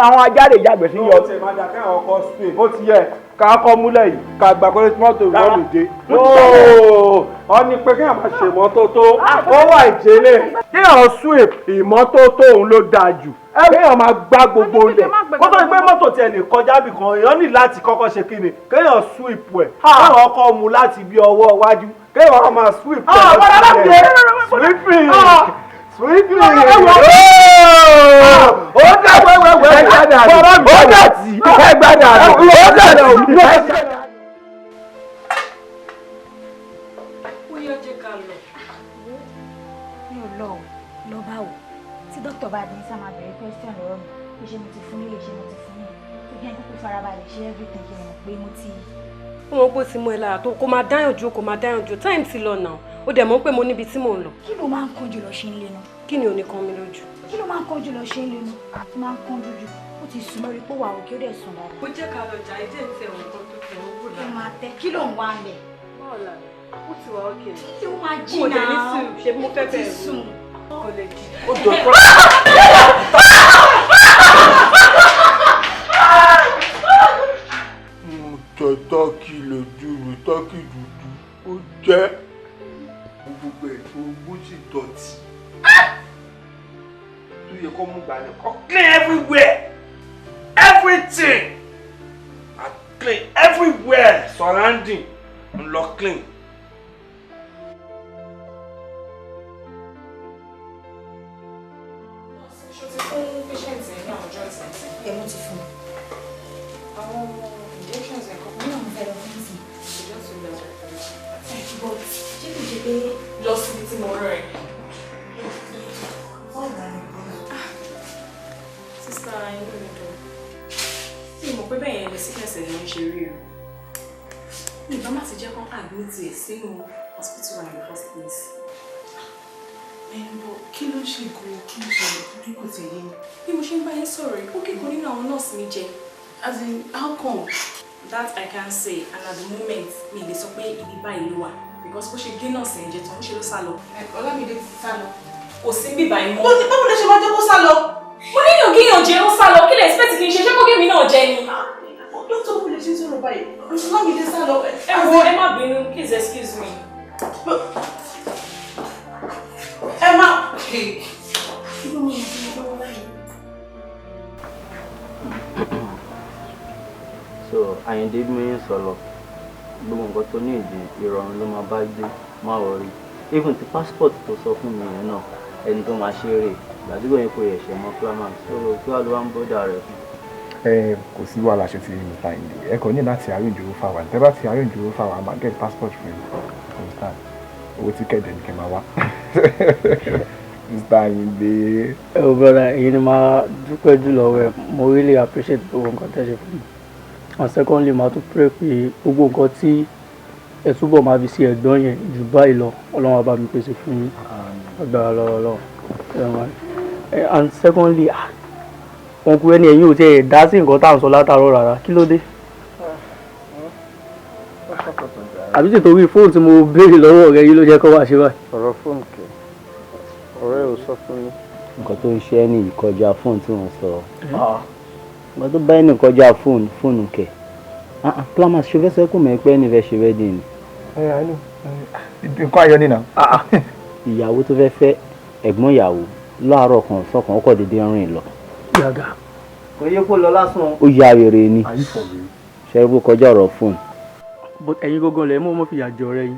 Speaker 7: àwọn ajáde ìjàgbẹ̀ sí yọ.
Speaker 1: ó ti máa dà kéèyàn ọkọ̀ spain ó ti yẹ ká kọ́ múlẹ̀ yìí ká gbà pé mọ́tò ìwọ́lù dé. ọ ní pé kéèyàn máa ṣe ìmọ́tótó ó wà ìjẹ́lẹ̀ kéèyàn sweep ìmọ́tótó òun ló dáa jù kéèyàn máa gbá gbogbo ilẹ̀ kó tó di pé mọ́tò tiẹ̀ lè kọjá bì kan èèyàn ní láti kọ́kọ́ ṣe kí ni kéèyàn sweep ẹ̀ kéèyàn kọ́ mu láti bí ọwọ́ iwájú kéèyàn máa sweep ẹ̀ sweeping sweeping ó dà wẹ́wẹ́wẹ́ ó dà tí ẹ gbádà ó dà tí.
Speaker 11: Dókítà bá dín sáà máa bẹ̀rẹ̀ question lọ́wọ́ mi pé ṣé mo ti fún nílé ṣé mo ti fún nílé tó bí ẹni kúkú farabalẹ̀ ṣe everything kí n mọ̀ pé mo ti.
Speaker 6: ó mọ̀ pé ó ti mú ẹ lára tó kó máa dáyànjú kó máa dáyànjú time ti lọ nà ó dẹ̀ mọ̀ pé mo níbi tí mò ń lọ.
Speaker 11: kí ló máa ń kánjú lọ ṣe ń lé nu.
Speaker 6: kí ni ò ní kan mi lójú.
Speaker 11: kí ló máa ń kánjú lọ ṣe ń lé nu àti máa ń kánjú jù ó ti sùn lórí pé wà òkè ó dẹ̀ sùn dáadáa.
Speaker 6: ó jẹ́ ká lọ jà ẹjẹ́ ìtẹ̀ òun kan tó tẹ̀ owó
Speaker 11: lára. kí ló máa tẹ kí ló ń wá ń bẹ̀.
Speaker 6: bọ́ọ̀lù ó ti wà ókè.
Speaker 11: kí ló máa jí náà.
Speaker 6: kò dẹ̀ ní sùn ṣe bí mo fẹ́ bẹ̀rẹ̀
Speaker 11: sùn.
Speaker 6: kò lè jí.
Speaker 1: ó jọ pé.
Speaker 2: mo jẹ tọ́kì lójú mi tọ́kì dúdú ó jẹ́ gbogbo ètò ogún sì dọ̀tí tó yẹ kó mú gbalẹ̀ kó clean everywhere everything I clean everywhere surrounding n lọ clean.
Speaker 11: Mo ti fún àwọn injections ẹ̀kọ́ fún àwọn fẹ́rẹ̀ fún sí.
Speaker 12: pé sickness ẹ̀ ló ń ṣe rí o. Ìbá má ti jẹ́ kán admit ẹ̀ sínú hospital in the first place. Bọ̀ kí ló ṣe gan-an kí ló ṣẹlẹ̀ bí kò tẹ̀ yé mi? Bí mo ṣe ń bá yín sọ̀rọ̀ yìí, ó kíkan nínú àwọn nọ́ọ̀sì mi jẹ. As in, how come? That I can't say, and at the moment, mi lè sọ pé ibi báyìí ló wà. Because bó ṣe gé nọ́ọ̀sì ẹ̀jẹ̀ tán, ó ṣe ló sá lọ. Ọlámídé ti sá lọ. Kò sí bíbá yìí mọ́. Báwo ló ṣe máa jẹ́ kó sá lọ? Mo ní yàn gíyàn jẹ́ ó sá lọ, kí lè expect kí n ṣe ṣé kó gé mi náà jẹ ni? Dókítà kò lè ṣe sọ̀rọ̀ báyìí. Ọlámídé sá lọ. Ẹ má bínú, please excuse me. Ẹ má. Kí ló mú mi sí lọ́wọ́ láyé?
Speaker 13: So Àyìndé mi sọ̀rọ̀ gbogbo nǹkan tó ní ìdí ìrọ̀rùn ló máa bá gbé má wọrí even ti passport tó sọ fún mi yẹn náà ẹni tó máa ṣe rè gbàdúgbò yẹn kò yẹ ṣe mọ́ clamax so kí wàá ló wá ń bọ́dà rẹ̀ fún.
Speaker 14: Kò sí wàhálà ṣe ti Mr. Àyìndé ẹ kàn ní láti arrange owó fáwa tẹ bá ti arrange owó fáwa máa get passport fún yín understand owó tíkẹ́ẹ̀tì ní kẹ́ máa wá Mr. Àyìndé.
Speaker 13: Brother èyí ni máa dúpẹ́ jùlọ wẹ̀ mo really appreciate gbogbo nǹkan tẹ́ ṣe fún mi. And secondly, màá tún pray pé gbogbo nǹkan tí ẹ túbọ̀ máa fi sí ẹ̀gbọ́n yẹn jù báyìí lọ Ọlọ́run á bá mi pèsè fún yín agbára lọ́wọ́. And secondly, wọn kú ẹni ẹ̀yìn ò tiẹ̀ dá sí nǹkan tá à ń sọ látàárọ̀ rárá kí ló dé? Àbí tìtorí fóònù tí mo béèrè lọ́wọ́ ọ̀rẹ́ yìí ló jẹ́ kó wá ṣe báyìí. Ọ̀rọ̀ fóònù kẹ̀ ọ̀rẹ́ ò sọ fún mi. Nǹkan tó ń ṣe ẹ́ ní ìkọjá fóònù tí wọ́n sọ. Nǹkan tó bá ẹni kọjá fóònù kẹ̀. Clamax ṣe fẹ́ sọ pé mọ̀ pé ẹni fẹ́ ṣe wedding ni.
Speaker 14: Nǹkan ayọ̀ nínà.
Speaker 13: Ìyàwó tó fẹ́ ẹ̀gbọ́n ìyàwó láàárọ̀ kan sọ́kàn ọkọ̀ dédé rìn lọ.
Speaker 1: Yàgà. Kò yẹ kó lọ lásán.
Speaker 13: Ó ya wèrè ni. Ṣé bó kọjá ọ̀rọ̀ fóònù.
Speaker 1: But ẹ̀yin gangan lẹ̀ mọ́ fìyà jọ rẹ yín.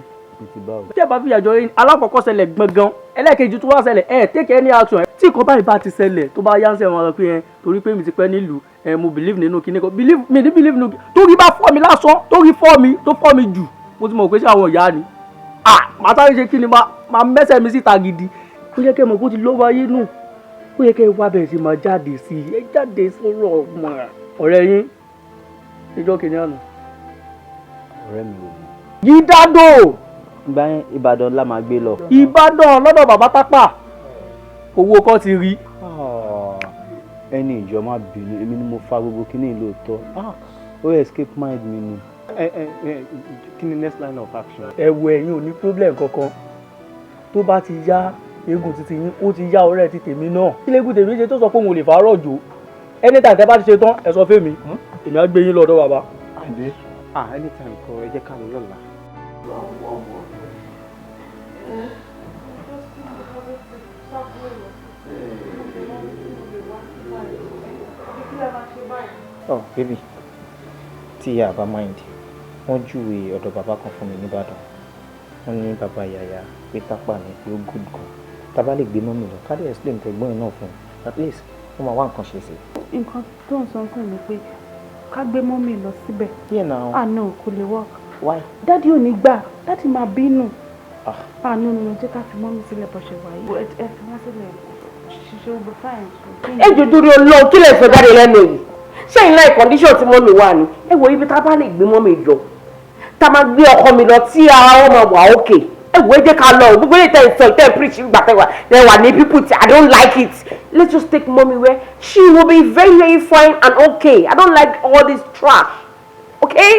Speaker 1: Tí ẹ bá fìyà jọ rẹ yín, alákọ̀ọ́kọ́ ṣẹlẹ̀ gbọ̀ngàn, ẹlẹ́ẹ̀kejì tó wá ṣẹlẹ̀ take any action. Tí nǹkan báyìí bá ti ṣẹlẹ̀ tó bá yá ń sẹ́ wọn lọ pé torí pé mi ti pẹ́ nílùú mo believe nínú kíní kan mi ní believe nínú torí bá fọ́ mi lásán torí fọ́ mi tó fọ́ mi jù mo ti mọ̀ pé ṣé àwọn ìyá ni màá sáré ṣe kí ni máa mẹ́sẹ̀ mi síta gidi ó yẹ kẹ́ mọ̀ kó ti lọ́wọ́ ayé nù ó yẹ kẹ́ wá bẹ̀rẹ̀ sí máa jáde sí i ẹ jáde sọ̀rọ̀ ọ̀rẹ́ yín ìjọ kìíní àná.
Speaker 13: ọ̀rẹ́ mi ò ní.
Speaker 1: Gídádò.
Speaker 13: Ìgbà yẹn Ìbàdàn la máa gbé lọ.
Speaker 1: Ìbàdàn lọ́dọ̀ bàbá tápà owó kan ti rí.
Speaker 13: Ẹni ìjọ má bínú èmi ni mo fa gbogbo kíní lóòótọ́ ó escape mind mi ni.
Speaker 1: Kí ni next line of action. Ẹ̀wọ̀ ẹ̀yin ò ní problem kankan tó bá ti yá eégún títí yín ó ti yá ọ̀rẹ́ ti tèmi náà kí lẹ́gùn tèmi ṣe tó sọ pé òun ò lè fàárọ̀ jò anytime tẹ́ bá ti ṣe tán ẹ sọ fún mi èmi á gbé yín lọ́dọ̀ bàbá.
Speaker 14: Anytime kọ ẹ jẹ́ ká lọ lọ́la.
Speaker 15: Oh baby tí ìyá àbá mind wọ́n júwe ọ̀dọ̀ bàbá kan fún mi nìbàdàn wọ́n ní bàbá yàyà pé tápà ní pé ó good gan tábà lè gbé mọ́mì lọ káde explain tẹ̀gbọ́n ẹ̀ náà fún un at least wọ́n máa wá nǹkan ṣe sí.
Speaker 5: nǹkan tó ń sọ fún mi pé ká gbé mọ́mì lọ síbẹ̀. No kò lè work.
Speaker 15: Why?
Speaker 5: Dádì ò ní gbà dádì máa bínú. No jẹ́ ká fi mọ́mì sílẹ̀ bọ́ ṣe wáyé ẹ fi wọ́n sílẹ̀ ṣiṣẹ́ ó bẹ fáìn.
Speaker 6: ẹ jòjò rí olóhùn kí lè sọ jáde lẹ́nu yìí ṣé ìlà condition tí mọ́mì wà ní ẹ wo ibi tá a bá lè gbé mọ́mì jọ tá a máa gbé ọkọ mi lọ tí ara wọn máa wà ókè ẹ wo ẹ jẹ́ ká lọ gbogbo èyí tẹ̀ ń sọ ìtẹ̀ preach gbà tẹ̀ wà ní people tí I don't like it let's just take mommy where she will be very very fine and okay I don't like all this trash okay.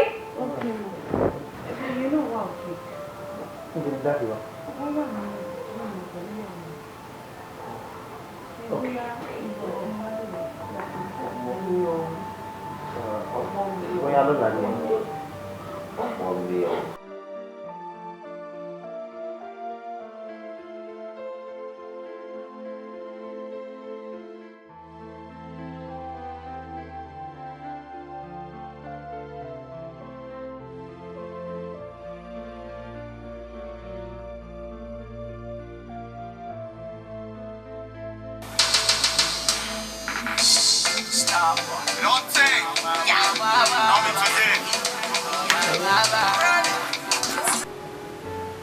Speaker 5: Okay. You know what?
Speaker 15: Bóyá ló lálẹ́.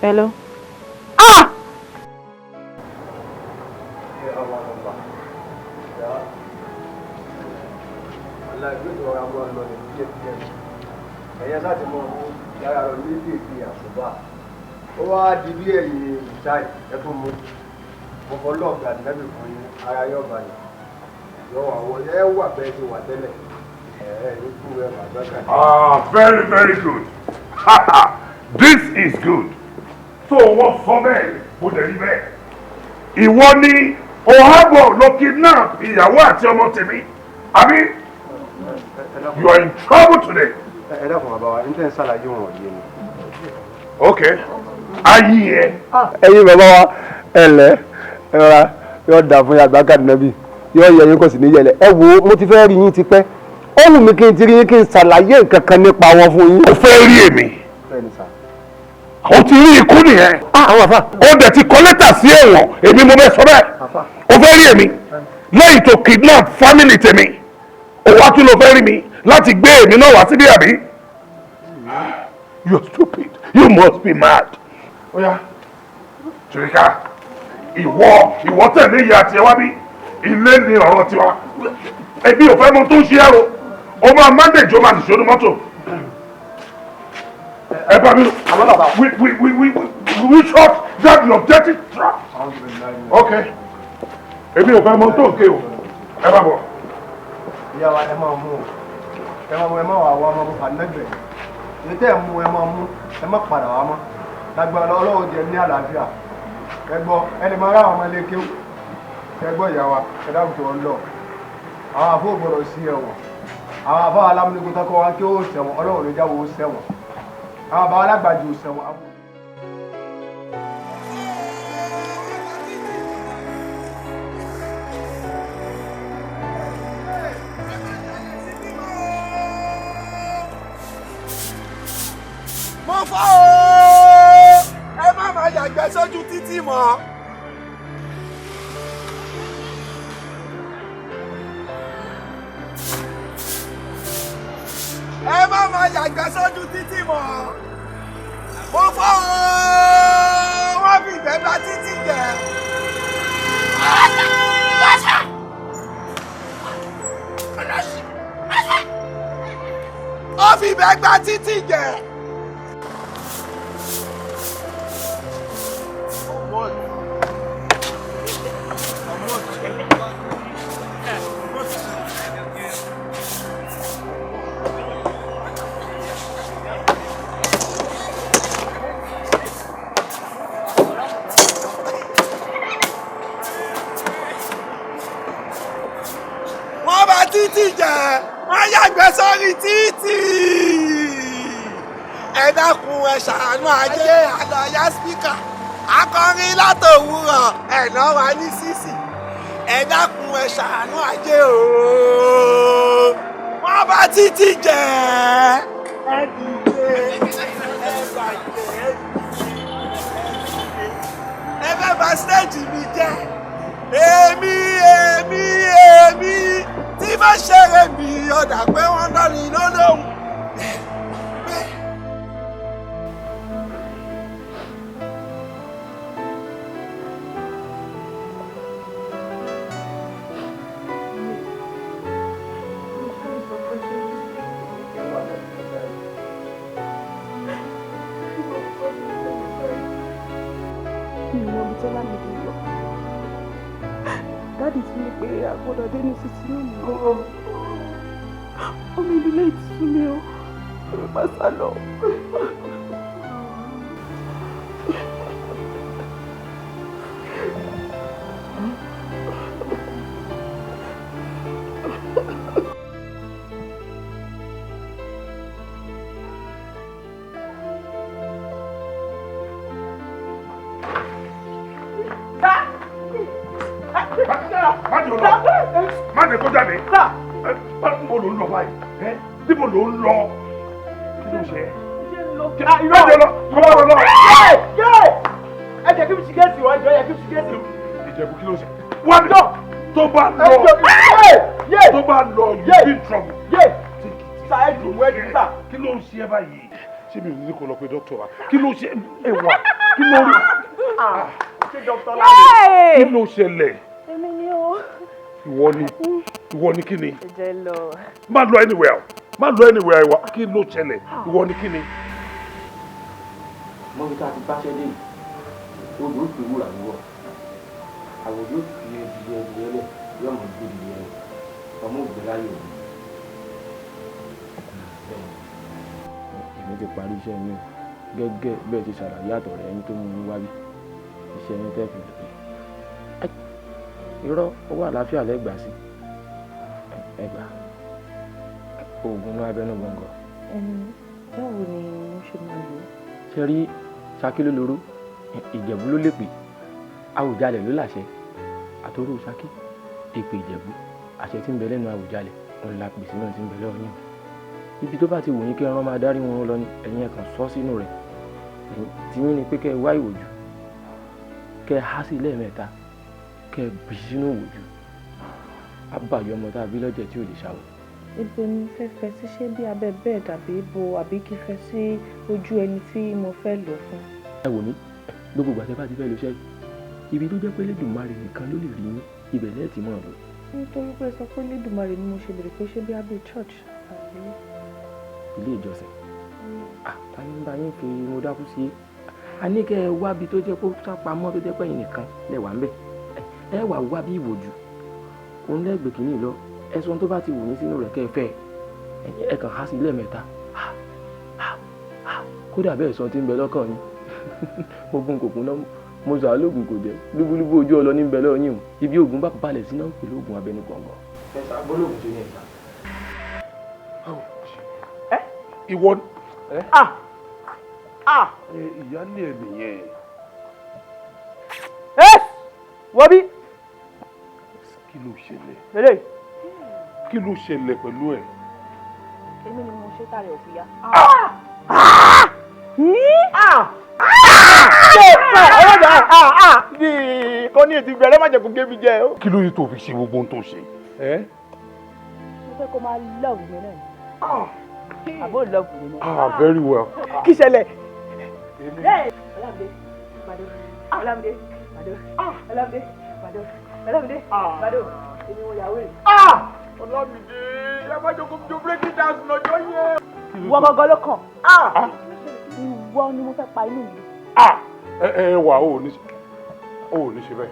Speaker 5: Hello.
Speaker 16: ẹ̀yẹ láti mọ yàrá rẹ̀ ní èdè àṣùbà ó wá di bí ẹ̀yìn ìṣáì ẹ̀tún mú ọkọ̀ lọ́ọ̀gà nẹ́bì fún yín ara yóò balẹ̀ yóò wà wọlé ẹ̀ wà bẹ́ẹ̀ ti wà tẹ́lẹ̀ ikú ẹ̀ wà gbẹ́kẹ̀.
Speaker 2: Very very good. This is good. So wọ́n sọ bẹ́ẹ̀ mo dẹ̀ rí bẹ́ẹ̀. Ìwọ ni Ohabo ló kidnap ìyàwó àti ọmọ tèmi. Àbí? You are in trouble today.
Speaker 16: Ẹ dákun bàbá wa nítorí ṣàlàyé wọn yé mi.
Speaker 2: Okay. Ayé ẹ.
Speaker 16: Ẹ̀yin bàbá wa ẹ̀lẹ́ ẹ̀rọ yóò dà fún yàgbá kàdínàbí yóò yẹ yín kò sì ní yẹlẹ. Ẹ wo mo ti fẹ́ rí yín ti pẹ́. Ó wù mí kí n ti rí yín kí n ṣàlàyé nǹkan kan nípa wọn fún yín.
Speaker 2: O fẹ́ rí èmi. O ti rí ikú nìyẹn.
Speaker 16: Àwọn àfa.
Speaker 2: O dẹ̀ ti kọ lẹ́tà sí ẹ̀wọ̀n èmi mo bẹ sọ bẹ́ẹ̀. O fẹ́ rí èmi lẹ́yìn tó kidnap family tèmi. O wá tún lọ fẹ́ rí mi láti gbé èmi náà wá síbí àbí. You are stupid. You must be mad. Oya, Chirika, ìwọ tẹ̀lé ìyá tiẹ̀ wá bí ilé ni ọ̀rọ̀ tiwa. Ẹbí ò fẹ́ mọ tó ń ṣe ẹ̀rọ. O máa manage o máa nìṣó ní mọ́tò. Ẹ bá mi lò. We shot that your dirty trap. Okay. Èmi ò fẹ́ mọ tó ń ké o. Ẹ bá bọ̀.
Speaker 16: Ìyá wa ẹ máa mú o. Ẹ máa mú ẹ máa wà wá ọmọ bàbá nẹ́gbẹ̀ẹ́. Èyí tẹ́ ẹ mú ẹ máa mú ẹ má padà wá mọ́. Lágbára Ọlọ́run jẹ ní àlàáfíà. Ẹ gbọ́ ẹni máa rá àwọn ọmọ ilé kéwù. Ẹ gbọ́ ìyá wa ẹ dáhùn tó ń lọ. Àwọn àfọ gbọ́dọ̀ sí ẹ̀wọ̀n. Àwọn àfọ alámúnigun tó kọ́ wá kí ó ṣẹ̀wọ̀n Ọlọ́run ló jáwọ́ ó ṣẹ̀wọ̀n. Àwọn àbá alágbàjù ṣẹ̀wọ̀n.
Speaker 17: Mo fọ́ o ẹ má máa yàgbẹ́ sójú títì mọ́. Ẹ má máa yàgbẹ́ sójú títì mọ́. Mo fọ́ o wọ́n fi ìgbẹ́ bá títì jẹ́. Ó fi ìgbẹ́ gbá títì jẹ́. Wọ́n bá títì jẹ́, wọ́n yàgbẹ́ sórí títì. Ẹ dákun ẹ ṣàánú ajé àlọ́yà spíkà akọrin látòwúrọ̀ ẹ̀nà wa ní sísì. Ẹ dákun ẹ ṣàánú ajé ooo. Wọ́n bá títì jẹ́. Ẹ dìde ẹ bàjẹ́ ẹ fẹ́ bà stéèjì mi jẹ́. Èmi tí bá ṣeré mi ọ̀dà pé wọ́n lọ́rin lólóhùn.
Speaker 18: Daddy ti ní pé àgbọ̀dọ̀ dé ní títí ní ìlú. Omi ìdílé ìtìsú mi o, èmi máa sá lọ.
Speaker 2: Má jẹ́ kó jáde. Níbo ló ń lọ báyìí? Níbo ló ń lọ? Kí ló ṣe? Ìrọ̀lẹ́ lọ. Kọ́mọ́ lọ.
Speaker 17: Ẹ jẹ́ kí n ṣe gẹ́sì wọ́n jọ yẹ kí n ṣe gẹ́sì.
Speaker 2: Ìjẹ̀bù kí ló ṣe? Wá mi. Tó bá lọ. Tó bá lọ you be in trouble.
Speaker 17: Sa ẹ dùn wẹ́ẹ́ dùn sà.
Speaker 2: Kí ló ń ṣe ẹ báyìí? Ṣé mi ò ní kó lọ pé dókítà wa? Kí ló ṣe ẹ wà? Kí ló rí?
Speaker 17: Ṣé dókítà láyé?
Speaker 2: Kí ló ṣẹlẹ̀?
Speaker 18: Èmi ni o.
Speaker 2: Ìwọ ni kí ni?
Speaker 18: Ẹ jẹ́ lọ.
Speaker 2: Má lọ anywhere. má lọ anywhere ìwà kí ló ṣẹlẹ̀ ìwọ ni kí ni.
Speaker 15: mọ́bí tá a ti báṣẹ́ dé odò ó fi wúrà wúwọ́ àwòrán ó fi ẹdìyẹ lẹ̀ yóò mọ̀ gbé ìdíyẹ rẹ̀ ọmọ ògbé láyé òní. èmi ti parí iṣẹ́ mi gẹ́gẹ́ bẹ́ẹ̀ ti ṣàlàyé àtọ̀rẹ́ ẹni tó mú mi wá bí iṣẹ́ yín tẹ́ fi lè pè. irọ́ owó àlàáfíà lẹ́gbàá sí ẹgbà oògùn náà abẹ́nú gbọ̀ngàn.
Speaker 5: báwo ni mo ṣe máa lò ó.
Speaker 15: ṣe rí Ṣakí ló lóró Ìjẹ̀bú ló lè pè Àwùjalẹ̀ ló làṣẹ àtòrò Ṣakí èpè Ìjẹ̀bú àṣẹ tí ń bẹ lẹ́nu Àwùjalẹ̀ òun la pèsè náà tí ń bẹ lọ́wọ́ yín ibi tó bá ti wù yín kí ẹran máa darí wọn lọ ní ẹ̀yìn ẹ̀kan sọ sínú rẹ̀ tí yín ni pé kẹ́ ẹ wá ìwòjú kẹ́ ẹ há sí lẹ́ẹ̀mẹ́ta kẹ́ ẹ bì sínú ìwòjú abàyọ ọmọ tá a bí lọ́jọ́ tí ò lè ṣàwọ̀.
Speaker 5: ibo ni fẹ́ fẹ́ sí ṣé bí abẹ́ bẹ́ẹ̀ dàbí ibo àbí kí fẹ́ sí ojú ẹni tí mo fẹ́ lò fún.
Speaker 15: ẹ wò mí gbogbo ìgbà tẹ́ bá ti fẹ́ lo iṣẹ́ ibi tó jẹ́ pé Elédùmarè nìkan ló lè rí yín ibẹ̀ lẹ́ẹ̀ tí mọ̀ ọ́ lọ.
Speaker 5: nítorí pé sọ pé Elédùmarè ni mo ṣe bèrè pé ṣé bí abẹ́ church àbí.
Speaker 15: ilé ìjọsìn àtàwọn ń bá yín fi mo dákú sí a ní kẹ́ ẹ wá bí tó jẹ́ pé sápamọ́ tó jẹ́ pé ẹ̀yin nìkan lẹ́wà ń bẹ̀ ẹ wà wá bí ìwòjú òun lẹ́gbẹ̀ẹ́ kìíní lọ ẹ̀sùn tó bá ti wù yín sínú rẹ̀ kẹ́ ẹ fẹ́ ẹ kàn há sí lẹ́ẹ̀mẹ́ta kódà bẹ́ẹ̀ sọ ti ń bẹ lọ́kàn yín mo gun kòkun náà mo sọ àlóògùn kò jẹ́ lúbúlúbú ojú ọlọ ní bẹ lọ́wọ́ yín o ibi oògùn bá balẹ̀ sí náà ń pè lóògùn abẹnú gbọ̀ngàn. ẹ ṣàgbọ́lógún tó ní ẹ̀ka.
Speaker 2: ìwọ ìyáálé ẹ nìyẹn.
Speaker 8: wọ́n bí.
Speaker 2: kí ló ṣẹlẹ̀.
Speaker 8: lélẹ̀.
Speaker 2: kí ló ṣẹlẹ̀ pẹ̀lú ẹ̀.
Speaker 5: èmi ni mo ṣe tààrẹ òfin ya.
Speaker 7: kò ní ètò ìbẹ̀rẹ̀ má jẹ́ kó gé mi jẹ.
Speaker 2: kí ló yẹ tó fi ṣe gbogbo ohun tó ṣe.
Speaker 5: mo fẹ́ kó máa love mi náà. àbó love mi náà.
Speaker 2: very well.
Speaker 8: kí ṣẹlẹ̀.
Speaker 5: Ọlámídé Bàdó Ọlámídé Bàdó Ọlámídé Bàdó Ọlámídé Bàdó èmi wọn yàwó rẹ̀.
Speaker 7: Ọlámídé ẹ má jẹ́ kó jó breaking dance lọ́jọ́ yẹn.
Speaker 8: ìwọ gangan ló kàn. ìwọ ni mo fẹ́ pa inú mi.
Speaker 2: ẹ wà ó ní ṣe bẹ́ẹ̀.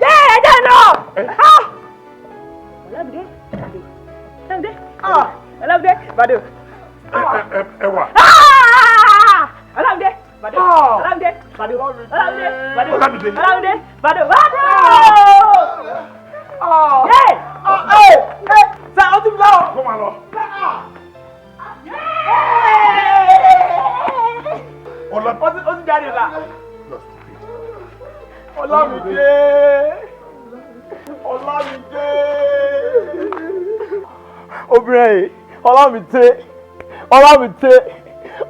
Speaker 8: ẹ jẹ́ náà. Ọlámídé Bàdó Ọlámídé Ọlámídé Bàdó.
Speaker 2: ẹ wà.
Speaker 8: Ọlámídé Bàdó Ọlámídé Bàdó Ọlámídé Bàdó
Speaker 2: Ọlámídé
Speaker 8: Ọlámídé Bàdó Bàdó. Ṣé o ti lọ?
Speaker 2: Kó máa lọ.
Speaker 8: Ó ti jáde la. Ọlámídé Ọlámídé. Obìnrin yìí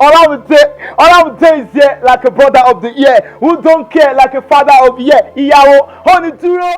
Speaker 8: Olamide is here like a brother of the year who don't care like a father of the year. Ìyàwó, ó ní dúró.